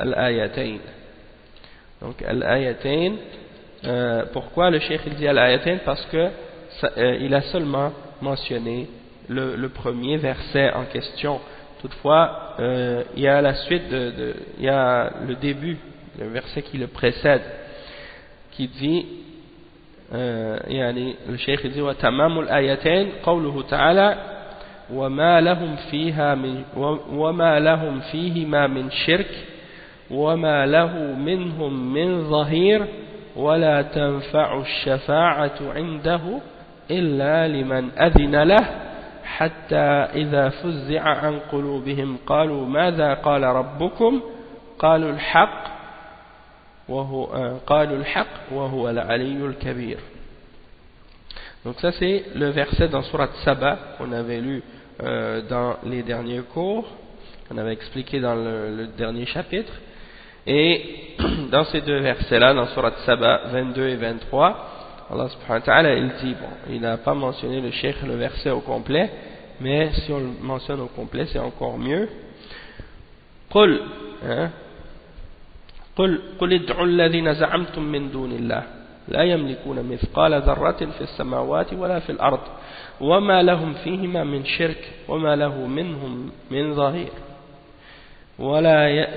الآيتين. Donc al-ayatain, pourquoi le cheikh il dit al-ayatain? Parce que il a seulement mentionné le premier verset en question. Toutefois, il y a la suite il y a le début, le verset qui le précède, qui dit le cheikh il dit وتمام الآيتين قوله تعالى وما لهم فيهما من شرك وما له منهم من ظهير ولا تنفع الشفاعة عنده إلا لمن أذن له حتى إذا فزع عن قلوبهم قالوا ماذا قال ربكم قالوا الحق وهو العلي الكبير. Donc ça c'est le verset dans Surat Saba qu'on avait lu dans les derniers cours, qu'on avait expliqué dans le dernier chapitre. Et dans ces deux versets-là, dans Surat Saba 22 et 23, Allah subhanahu wa ta'ala il dit, bon, il n'a pas mentionné le cheikh le verset au complet, mais si on le mentionne au complet c'est encore mieux. قل ادعوا الذين زعمتم من دون الله لا يملكون مثقال ذرة في السماوات ولا في الأرض وما لهم فيهما من شرك وما له منهم من ظهير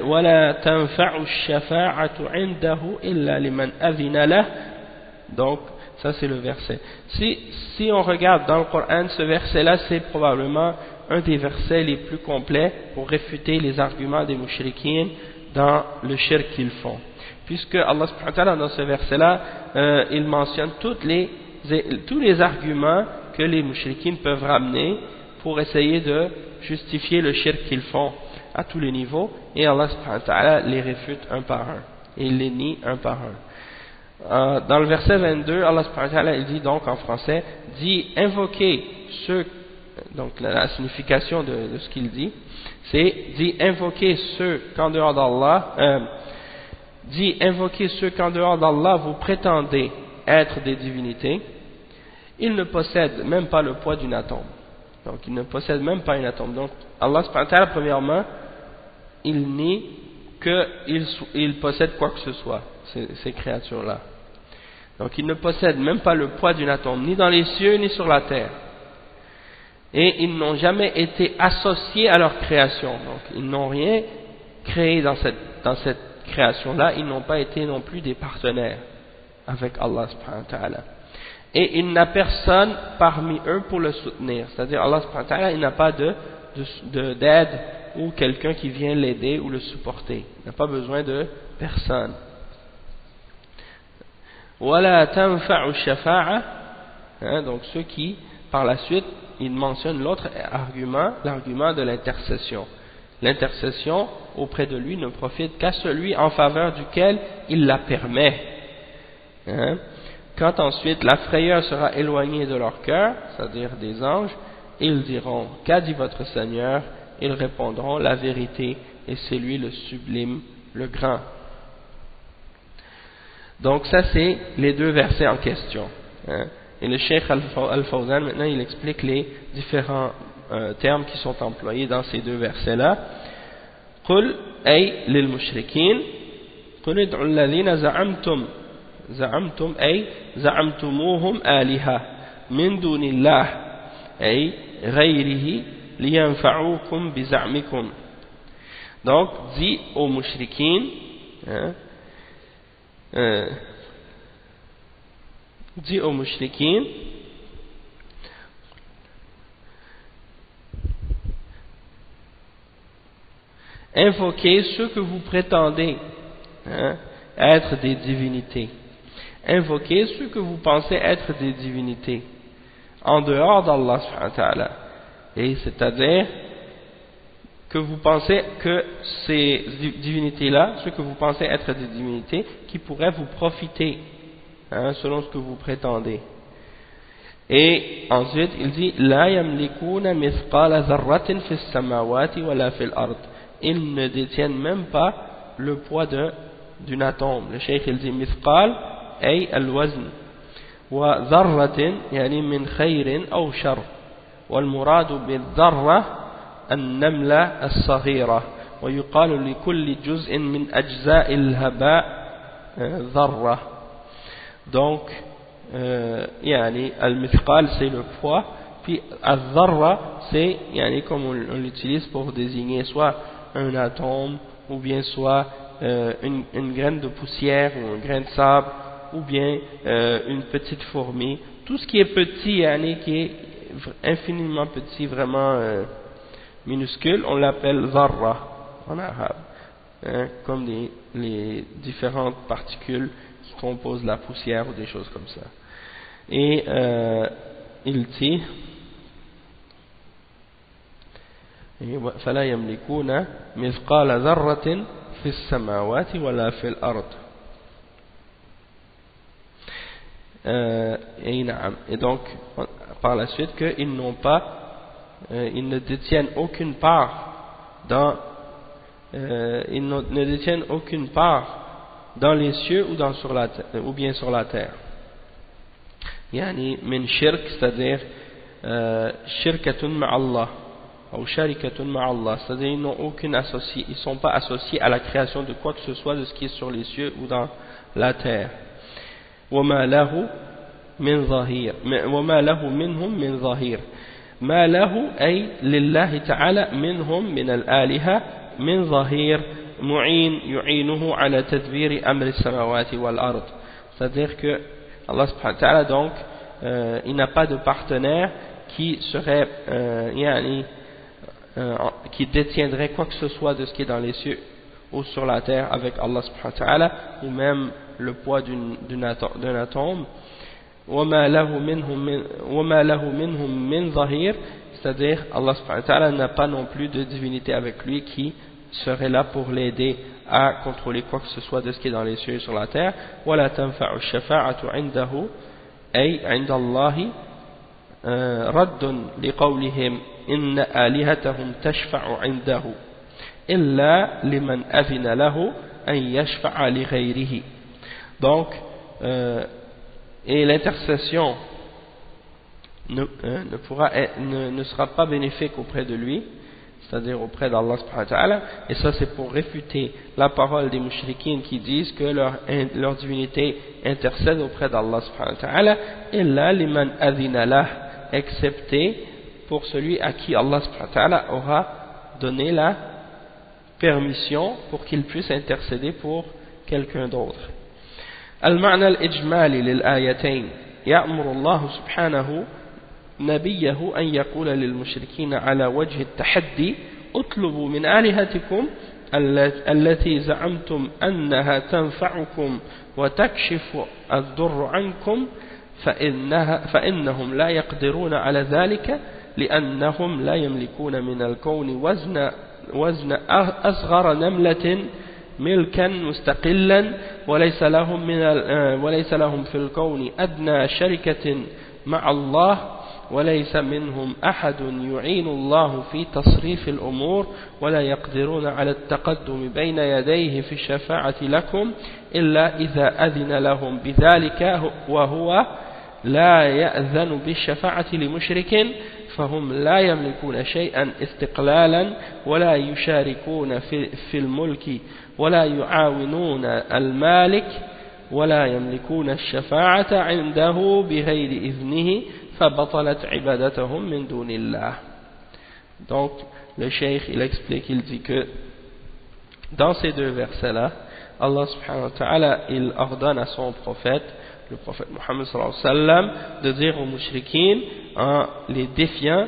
ولا تنفع الشفاعة عنده إلا لمن أذن له. Donc ça c'est le verset. Si on regarde dans le Coran, ce verset là c'est probablement un des versets les plus complets pour réfuter les arguments des mushrikines dans le shirk qu'ils font, puisque Allah subhanahu wa ta'ala dans ce verset là il mentionne tous les arguments que les mushrikines peuvent ramener pour essayer de justifier le shirk qu'ils font à tous les niveaux, et Allah subhanahu wa ta'ala les réfute un par un et il les nie un par un. Dans le verset 22, Allah subhanahu wa ta'ala il dit donc en français, dit invoquez ceux, donc la signification de ce qu'il dit, c'est dit invoquez ceux qu'en dehors d'Allah, dit invoquez ceux qu'en dehors d'Allah vous prétendez être des divinités, ils ne possèdent même pas le poids d'une atome. Donc ils ne possèdent même pas une atome. Donc Allah subhanahu wa ta'ala premièrement il nie qu'ils possèdent quoi que ce soit, ces créatures-là. Donc ils ne possèdent même pas le poids d'une atome, ni dans les cieux ni sur la terre. et ils n'ont jamais été associés à leur création. Donc ils n'ont rien créé dans cette création-là, ils n'ont pas été non plus des partenaires avec Allah subhanahu wa ta'ala. Et il n'a personne parmi eux pour le soutenir. C'est-à-dire Allah subhanahu wa ta'ala, il n'a pas d'aide ou quelqu'un qui vient l'aider ou le supporter. Il n'a pas besoin de personne. وَلَا تَنْفَعُ الشَّفَاعَةِ, donc ceux qui, par la suite, ils mentionnent l'autre argument, l'argument de l'intercession. L'intercession auprès de lui ne profite qu'à celui en faveur duquel il la permet. Quand ensuite la frayeur sera éloignée de leur cœur, c'est-à-dire des anges, ils diront: qu'a dit votre Seigneur? Ils répondront: la vérité, et c'est lui le sublime, le grand. Donc ça c'est les deux versets en question. Et le Cheikh Al-Fawzan maintenant il explique les différents termes qui sont employés dans ces deux versets-là. قل أي للمشركين قل ادعوا الذين زعمتم أي زعمتموهم آلهة من دون الله أي غيره لينفعوكم بزعمكم. Donc dit aux mushrikin, dit aux mushrikin, invoquez ceux que vous prétendez être des divinités. Invoquez ceux que vous pensez être des divinités en dehors d'Allah subhanahu wa ta'ala. Et c'est-à-dire que vous pensez que ces divinités-là, ceux que vous pensez être des divinités, qui pourraient vous profiter, selon ce que vous prétendez. Et ensuite, il dit: La yamlikuna mithqala dharratin fis samawati wala fil ard. Ils ne détiennent même pas le poids d'une atome. Le cheikh il dit mithqal ay al-wazn wa dharratin yani min khayrin aw shar wal muradu bil dharra النملة الصغيرة ويقال لكل جزء من أجزاء الهباء ذرة. Donc يعني المثقال c'est le poids, puis الذرة c'est يعني comme on l'utilise pour désigner soit un atome ou bien soit une graine de poussière ou un grain de sable ou bien une petite fourmi. Tout ce qui est petit, يعني, qui est infiniment petit, vraiment minuscule, on l'appelle zarra en arabe, comme les différentes particules qui composent la poussière ou des choses comme ça. Et il dit فلا يملكون مثقال ذرة في السماوات ولا في الأرض. Et donc par la suite qu'ils n'ont pas ils ne détiennent aucune part dans les cieux ou bien sur la terre. Yani min shirk, c'est-à-dire shirkatun ma'allah ou sharikatun ma'allah, c'est-à-dire ils sont pas associés à la création de quoi que ce soit de ce qui est sur les cieux ou dans la terre. وما له منهم من ظهير. ما له أي لله تعالى منهم من الآلهة من ظهير معين يعينه على تدبير أمر السماوات والأرض. C'est-à-dire que Allah subhanahu wa ta'ala donc il n'a pas de partenaire qui serait qui détiendrait quoi que ce soit de ce qui est dans les cieux ou sur la terre avec Allah subhanahu wa ta'ala, ou même le poids d'un atome. وَمَا لَهُ مِنْهُمْ مِنْ ظَهِيرٍ, c'est-à-dire Allah subhanahu wa ta'ala n'a pas non plus de divinité avec lui qui serait là pour l'aider à contrôler quoi que ce soit de ce qui est dans les cieux et sur la terre. وَلَا تَنْفَعُ الشَّفَاعَةُ عِنْدَهُ أي عند الله رد لقولهم إن آلهتهم تشفع عنده إلا لمن أذن له أن يشفع لغيره. Donc et l'intercession ne sera pas bénéfique auprès de lui, c'est-à-dire auprès d'Allah subhanahu wa ta'ala, et ça c'est pour réfuter la parole des mushrikines qui disent que leur divinité intercède auprès d'Allah subhanahu wa ta'ala, illa liman adhina lah, excepté pour celui à qui Allah subhanahu wa ta'ala aura donné la permission pour qu'il puisse intercéder pour quelqu'un d'autre. المعنى الإجمالي للآيتين يأمر الله سبحانه نبيه أن يقول للمشركين على وجه التحدي اطلبوا من آلهتكم التي زعمتم أنها تنفعكم وتكشف الضر عنكم فإنهم لا يقدرون على ذلك لأنهم لا يملكون من الكون وزن أصغر نملة ملكا مستقلا وليس لهم في الكون أدنى شركة مع الله وليس منهم أحد يعين الله في تصريف الأمور ولا يقدرون على التقدم بين يديه في الشفاعة لكم إلا إذا أذن لهم بذلك وهو لا يأذن بالشفاعة لمشرك فهم لا يملكون شيئا استقلالا ولا يشاركون في الملك ولا يعاونون المالك ولا يملكون الشفاعة عنده بغير إذنه فبطلت عبادتهم من دون الله. Donc le cheikh il explique, il dit que dans ces deux versets là Allah subhanahu wa ta'ala il ordonne à son prophète, le prophète Mohammed sallallahu alayhi wa sallam, de dire aux mushrikines en les défiant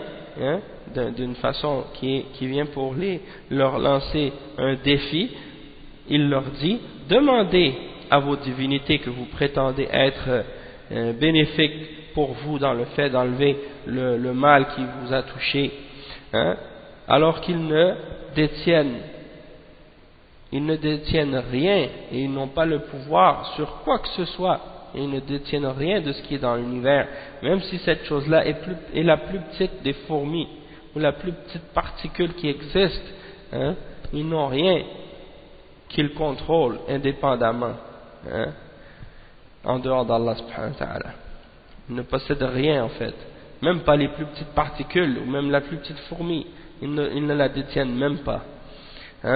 d'une façon qui vient pour leur lancer un défi. Il leur dit: demandez à vos divinités que vous prétendez être bénéfiques pour vous dans le fait d'enlever le mal qui vous a touché, alors qu'ils ne détiennent rien et ils n'ont pas le pouvoir sur quoi que ce soit, et ils ne détiennent rien de ce qui est dans l'univers, même si cette chose-là est la plus petite des fourmis ou la plus petite particule qui existe, ils n'ont rien qu'ils contrôlent indépendamment en dehors d'Allah subhanahu wa ta'ala. Ils ne possèdent rien en fait, même pas les plus petites particules ou même la plus petite fourmi, ils ne la détiennent même pas.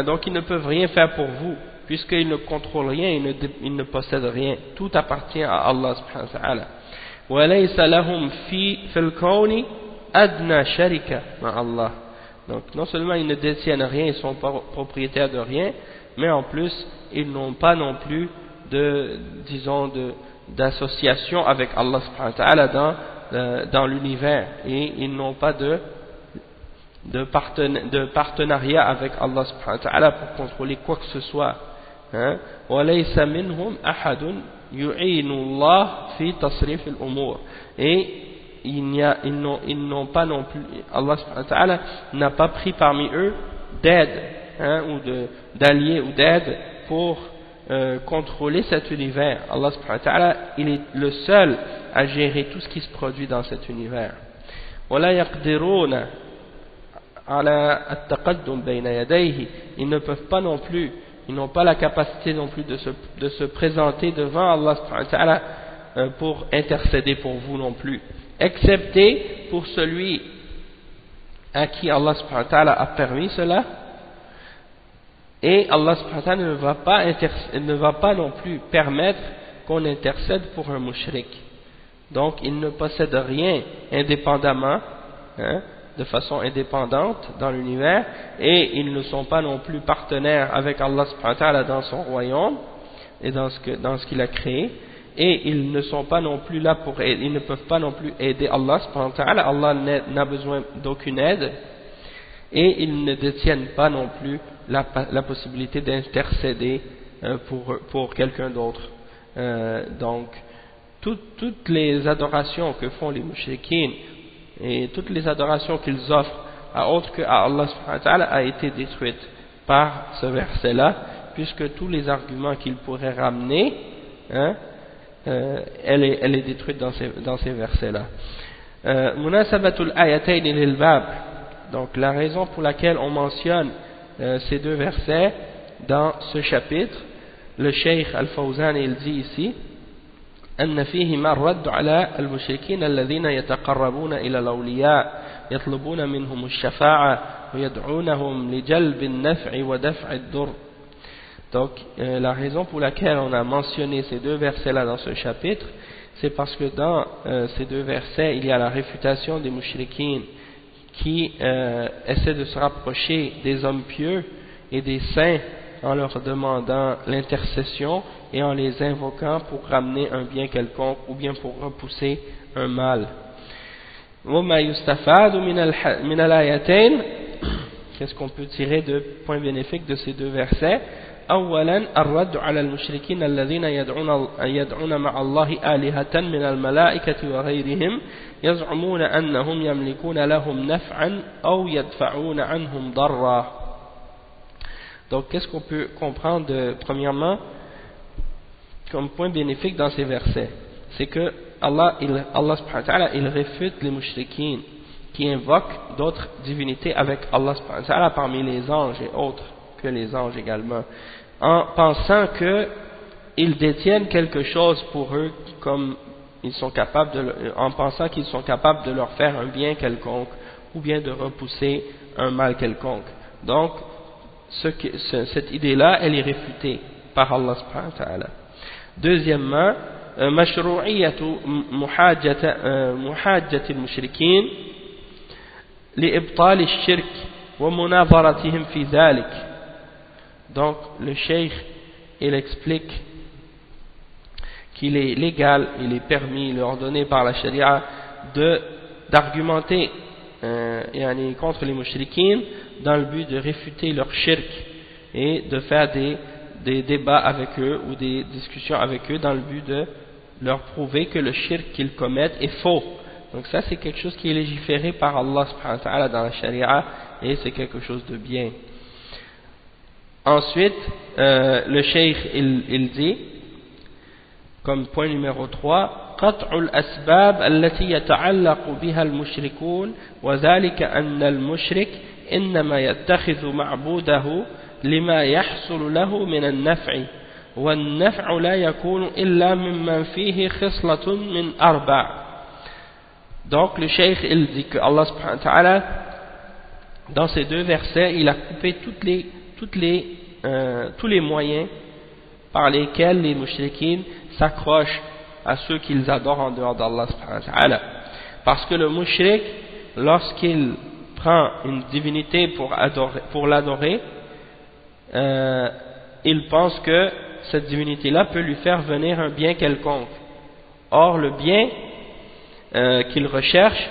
Donc ils ne peuvent rien faire pour vous, puisqu'ils ne contrôlent rien, ils ne possèdent rien. Tout appartient à Allah subhanahu wa ta'ala. وَلَيْسَ لَهُمْ فِي الْكَوْنِ أَدْنَى شَرِكَةٍ مَعَ اللَّهِ. Donc non seulement ils ne détiennent rien, ils sont pas propriétaires de rien, mais en plus ils n'ont pas non plus d'association avec Allah subhanahu wa ta'ala dans l'univers, et ils n'ont pas de partenariat avec Allah subhanahu wa ta'ala pour contrôler quoi que ce soit. وَلَيْسَ مِنْهُمْ أَحَدٌ يُعِينُ اللَّهِ فِي تَصْرِيفِ الْأُمُورِ. Et ils n'ont pas non plus, Allah subhanahu wa ta'ala n'a pas pris parmi eux d'aide, ou d'alliés ou d'aide pour contrôler cet univers. Allah subhanahu wa ta'ala, il est le seul à gérer tout ce qui se produit dans cet univers. وَلَا يَقْدِرُونَ عَلَى التَّقَدُّمِ بَيْنَ يَدَيْهِ. Ils ne peuvent pas non plus, ils n'ont pas la capacité non plus de se présenter devant Allah subhanahu wa ta'ala pour intercéder pour vous non plus, excepté pour celui à qui Allah subhanahu wa ta'ala a permis cela. Et Allah subhanahu wa ta'ala ne va pas non plus permettre qu'on intercède pour un mushrik. Donc ils ne possèdent rien indépendamment, de façon indépendante dans l'univers, et ils ne sont pas non plus partenaires avec Allah subhanahu wa ta'ala dans son royaume et dans ce qu'il a créé, et ils ne sont pas non plus là pour aider, ils ne peuvent pas non plus aider Allah subhanahu wa ta'ala. Allah n'a besoin d'aucune aide, et ils ne détiennent pas non plus la possibilité d'intercéder pour quelqu'un d'autre. Donc toutes les adorations que font les mushrikines et toutes les adorations qu'ils offrent à autre que à Allah subhanahu wa ta'ala a été détruite par ce verset là, puisque tous les arguments qu'ils pourraient ramener, elle est détruite dans ces versets là. Munasabatul ayatayn lil bab. Donc la raison pour laquelle on mentionne ces deux versets dans ce chapitre, le Cheikh Al-Fawzan il dit ici: أن فيهما الرد على المشركين الذين يتقربون إلى الأولياء يطلبون منهم الشفاعة ويدعونهم لجلب النفع ودفع الضر. Donc la raison pour laquelle on a mentionné ces deux versets là dans ce chapitre, c'est parce que dans ces deux versets il y a la réfutation des mushrikines qui essaient de se rapprocher des hommes pieux et des saints en leur demandant l'intercession et en les invoquant pour ramener un bien quelconque ou bien pour repousser un mal. Qu'est-ce qu'on peut tirer de points bénéfiques de ces deux versets? أولا الرد على المشركين الذين يدعون مع الله آلهة من الملائكة وغيرهم يزعمون أنهم يملكون لهم نفعا أو يدفعون عنهم ضرا. Donc qu'est-ce qu'on peut comprendre premièrement comme point bénéfique dans ces versets? C'est que Allah subhanahu wa ta'ala, il réfute les mushrikines qui invoquent d'autres divinités avec Allah subhanahu wa ta'ala parmi les anges et autres que les anges également, en pensant qu'ils détiennent quelque chose pour eux, comme ils sont capables en pensant qu'ils sont capables de leur faire un bien quelconque ou bien de repousser un mal quelconque. Donc cette idée-là, elle est réfutée par Allah subhanahu wa ta'ala. Deuxièmement, مشروعية محاجة المشركين لإبطال الشرك ومناظرتهم في ذلك. Donc le cheikh, il explique qu'il est légal, il est permis, il est ordonné par la charia d'argumenter contre les mushrikines dans le but de réfuter leur shirk et de faire des débats avec eux ou des discussions avec eux dans le but de leur prouver que le shirk qu'ils commettent est faux. Donc ça, c'est quelque chose qui est légiféré par Allah subhanahu wa ta'ala dans la charia et c'est quelque chose de bien. Ensuite, le cheikh il dit comme point numéro 3, قطع الأسباب التي يتعلق بها المشركون وذلك أن المشرك إنما يتخذ معبوده لما يحصل له من النفع والنفع لا يكون إلا ممن فيه خصلة من أربع. Donc le cheikh il dit que Allah subhanahu wa ta'ala dans ces deux versets il a coupé tous les moyens par lesquels les mushrikines s'accrochent à ceux qu'ils adorent en dehors d'Allah subhanahu wa ta'ala. Parce que le mushrik, lorsqu'il prend une divinité pour l'adorer, il pense que cette divinité-là peut lui faire venir un bien quelconque. Or, le bien qu'il recherche,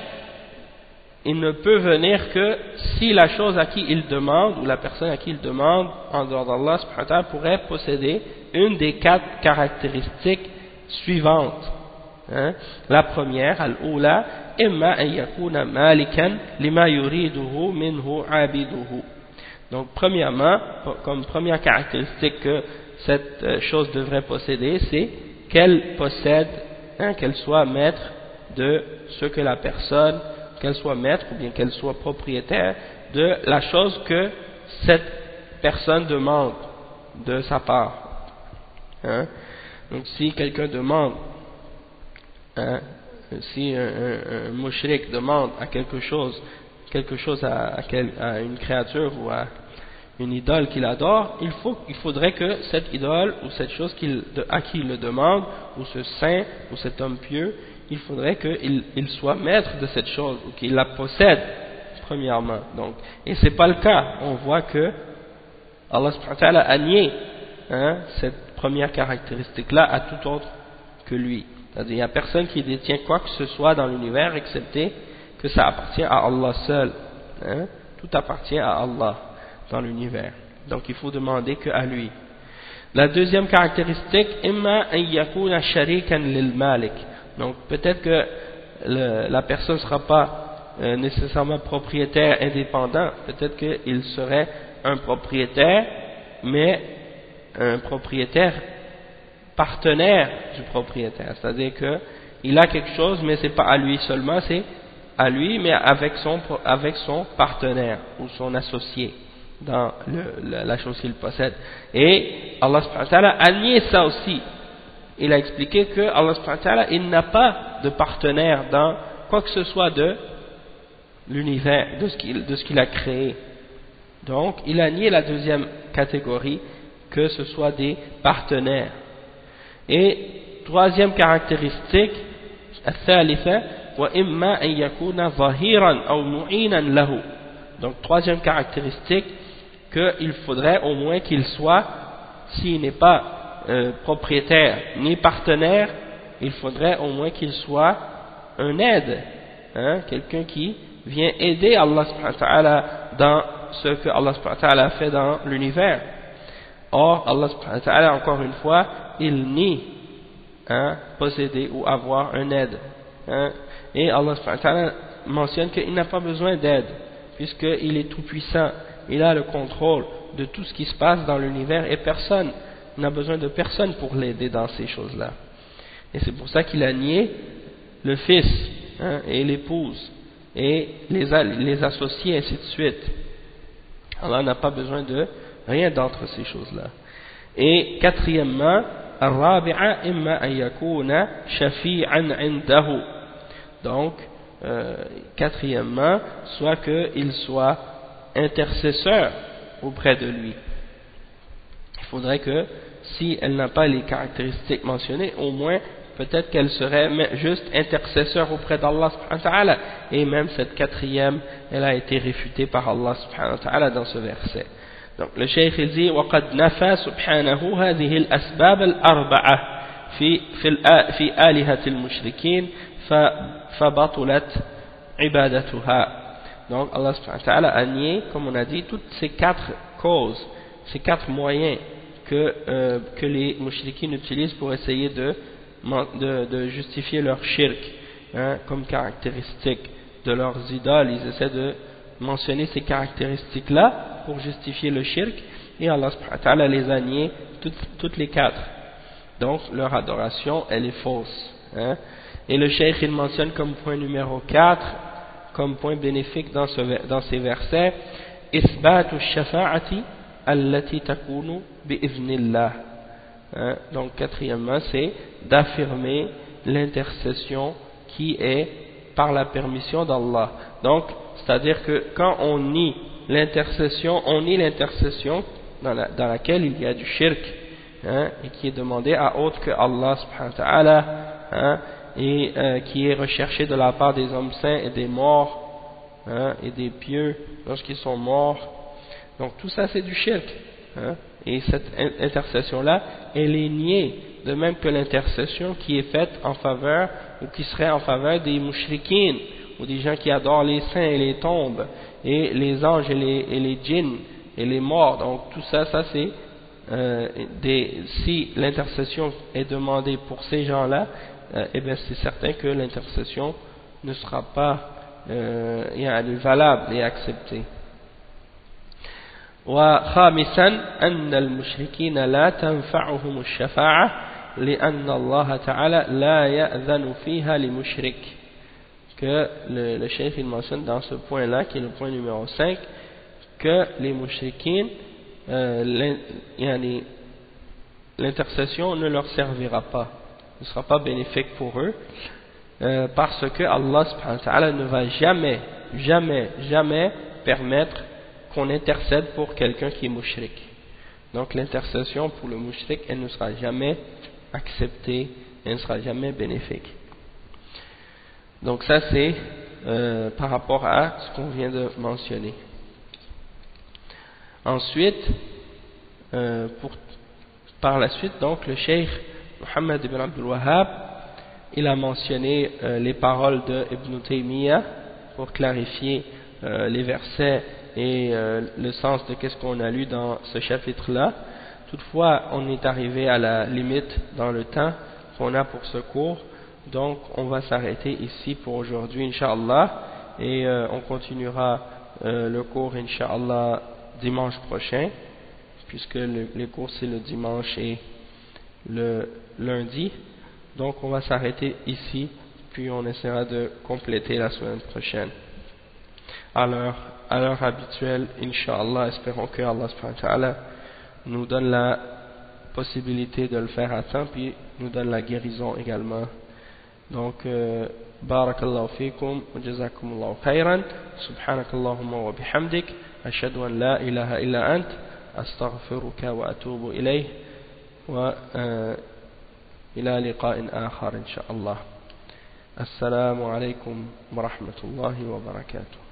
il ne peut venir que si la chose à qui il demande, ou la personne à qui il demande, en dehors d'Allah subhanahu wa ta'ala, pourrait posséder une des 4 caractéristiques suivantes. La première, al-oula, imma an yakuna malikan lima yuriduhu minhu abiduhu. Donc premièrement, comme première caractéristique que cette chose devrait posséder, c'est qu'elle possède, qu'elle soit maître de ce que la personne, qu'elle soit maître ou bien qu'elle soit propriétaire de la chose que cette personne demande de sa part. Donc si quelqu'un demande, si un mushrik demande à quelque chose à une créature ou à une idole qu'il adore, il faudrait que cette idole ou cette chose à qui il le demande, ou ce saint ou cet homme pieux, il faudrait qu'il soit maître de cette chose ou qu'il la possède premièrement. Donc, et c'est pas le cas. On voit que Allah subhanahu wa ta'ala a nié cette première caractéristique-là à tout autre que lui. C'est-à-dire, il n'y a personne qui détient quoi que ce soit dans l'univers excepté que ça appartient à Allah seul. Tout appartient à Allah dans l'univers. Donc il faut demander qu'à lui. La deuxième caractéristique, imma an yakuna sharikan lil malik. Donc peut-être que la personne ne sera pas nécessairement propriétaire indépendant. Peut-être qu'il serait un propriétaire, mais un propriétaire partenaire du propriétaire. C'est-à-dire qu'il a quelque chose, mais c'est pas à lui seulement, c'est à lui, mais avec son partenaire ou son associé dans la chose qu'il possède. Et Allah subhanahu wa ta'ala a nié ça aussi. Il a expliqué que Allah subhanahu wa ta'ala, il n'a pas de partenaire dans quoi que ce soit de l'univers, de ce qu'il a créé. Donc, il a nié la deuxième catégorie, que ce soit des partenaires. Et troisième caractéristique, الثالثة وإما أن يكون ظهيرا أو معينا له. Donc troisième caractéristique, qu'il faudrait au moins qu'il soit, s'il n'est pas propriétaire ni partenaire, il faudrait au moins qu'il soit un aide, hein, quelqu'un qui vient aider Allah subhanahu wa ta'ala dans ce que Allah subhanahu wa ta'ala a fait dans l'univers. Or, Allah subhanahu wa ta'ala, encore une fois, il nie posséder ou avoir un aide. Hein, et Allah subhanahu wa ta'ala mentionne qu'il n'a pas besoin d'aide, puisqu'il est tout puissant, il a le contrôle de tout ce qui se passe dans l'univers et personne n'a besoin de personne pour l'aider dans ces choses-là. Et c'est pour ça qu'il a nié le fils, hein, et l'épouse et les associés, ainsi de suite. Allah n'a pas besoin de rien d'entre ces choses-là. Et quatrièmement, الرابعة إما أن يكون شفيعا عنده. Donc quatrièmement, soit qu'il soit intercesseur auprès de lui. Il faudrait que, si elle n'a pas les caractéristiques mentionnées, au moins peut-être qu'elle serait juste intercesseur auprès d'Allah subhanahu wa ta'ala. Et même cette quatrième, elle a été réfutée par Allah subhanahu wa ta'ala dans ce verset. Donc le cheikh il dit وَقَدْ نَفَى سُبْحَانَهُ هذه الأسباب الأربعة في آلهة المشركين فبطلت عبادتها. Donc Allah subhanahu wa ta'ala a nié, comme on a dit, toutes ces quatre causes, ces quatre moyens que les mushrikines utilisent pour essayer de justifier leur shirk, hein, comme caractéristique de leurs idoles. Ils essaient de mentionner ces caractéristiques-là pour justifier le shirk, et Allah subhanahu wa ta'ala les a niées toutes les quatre. Donc leur adoration, elle est fausse. Hein. Et le cheikh il mentionne comme point numéro 4, comme point bénéfique dans ces versets, إثبات الشفاعة التي تكون بإذن الله. Donc quatrièmement, c'est d'affirmer l'intercession qui est par la permission d'Allah. Donc c'est-à-dire que quand on nie l'intercession dans laquelle il y a du shirk, hein, et qui est demandé à autre que Allah subhanahu wa ta'ala, hein, et qui est recherché de la part des hommes saints et des morts, hein, et des pieux lorsqu'ils sont morts. Donc tout ça c'est du shirk, hein, et cette intercession-là, elle est niée, de même que l'intercession qui est faite en faveur, ou qui serait en faveur des mushrikines, ou des gens qui adorent les saints et les tombes, et les anges et les djinns et les morts. Donc tout ça, c'est si l'intercession est demandée pour ces gens-là, eh bien c'est certain que l'intercession ne sera pas valable et acceptée. وخامسا أن المشركين لا تنفعهم الشفاعة لأن الله تعالى لا يأذن فيها لمشرك. Que le cheikh il mentionne dans ce point-là, qui est le point numéro 5, que les mushrikines, l'intercession ne leur servira pas, ne sera pas bénéfique pour eux, parce que Allah subhanahu wa ta'ala ne va jamais permettre qu'on intercède pour quelqu'un qui est mushrik. Donc l'intercession pour le mushrik, elle ne sera jamais acceptée, elle ne sera jamais bénéfique. Donc ça c'est par rapport à ce qu'on vient de mentionner. Ensuite, par la suite, donc le cheikh Muhammad ibn Abdul Wahhab, il a mentionné les paroles de Ibn Taymiyyah pour clarifier les versets et le sens de qu'est-ce qu'on a lu dans ce chapitre-là. Toutefois, on est arrivé à la limite dans le temps qu'on a pour ce cours, donc on va s'arrêter ici pour aujourd'hui, Inch'Allah, et on continuera le cours, Inch'Allah, dimanche prochain, puisque les cours c'est le dimanche et le lundi. Donc on va s'arrêter ici, puis on essaiera de compléter la semaine prochaine. À l'heure habituelle, Inch'Allah, espérons que Allah subhanahu wa ta'ala nous donne la possibilité de le faire à temps, puis nous donne la guérison également. Donc, barakallahu fikum, wa jazakumullahu khayran, subhanakallahumma wa bihamdik, ashhadu an la ilaha illa ant, astaghfiruka wa atubu ilayh, wa ila liqa'in akhar, insha'Allah. Assalamu alaikum wa rahmatullahi wa barakatuh.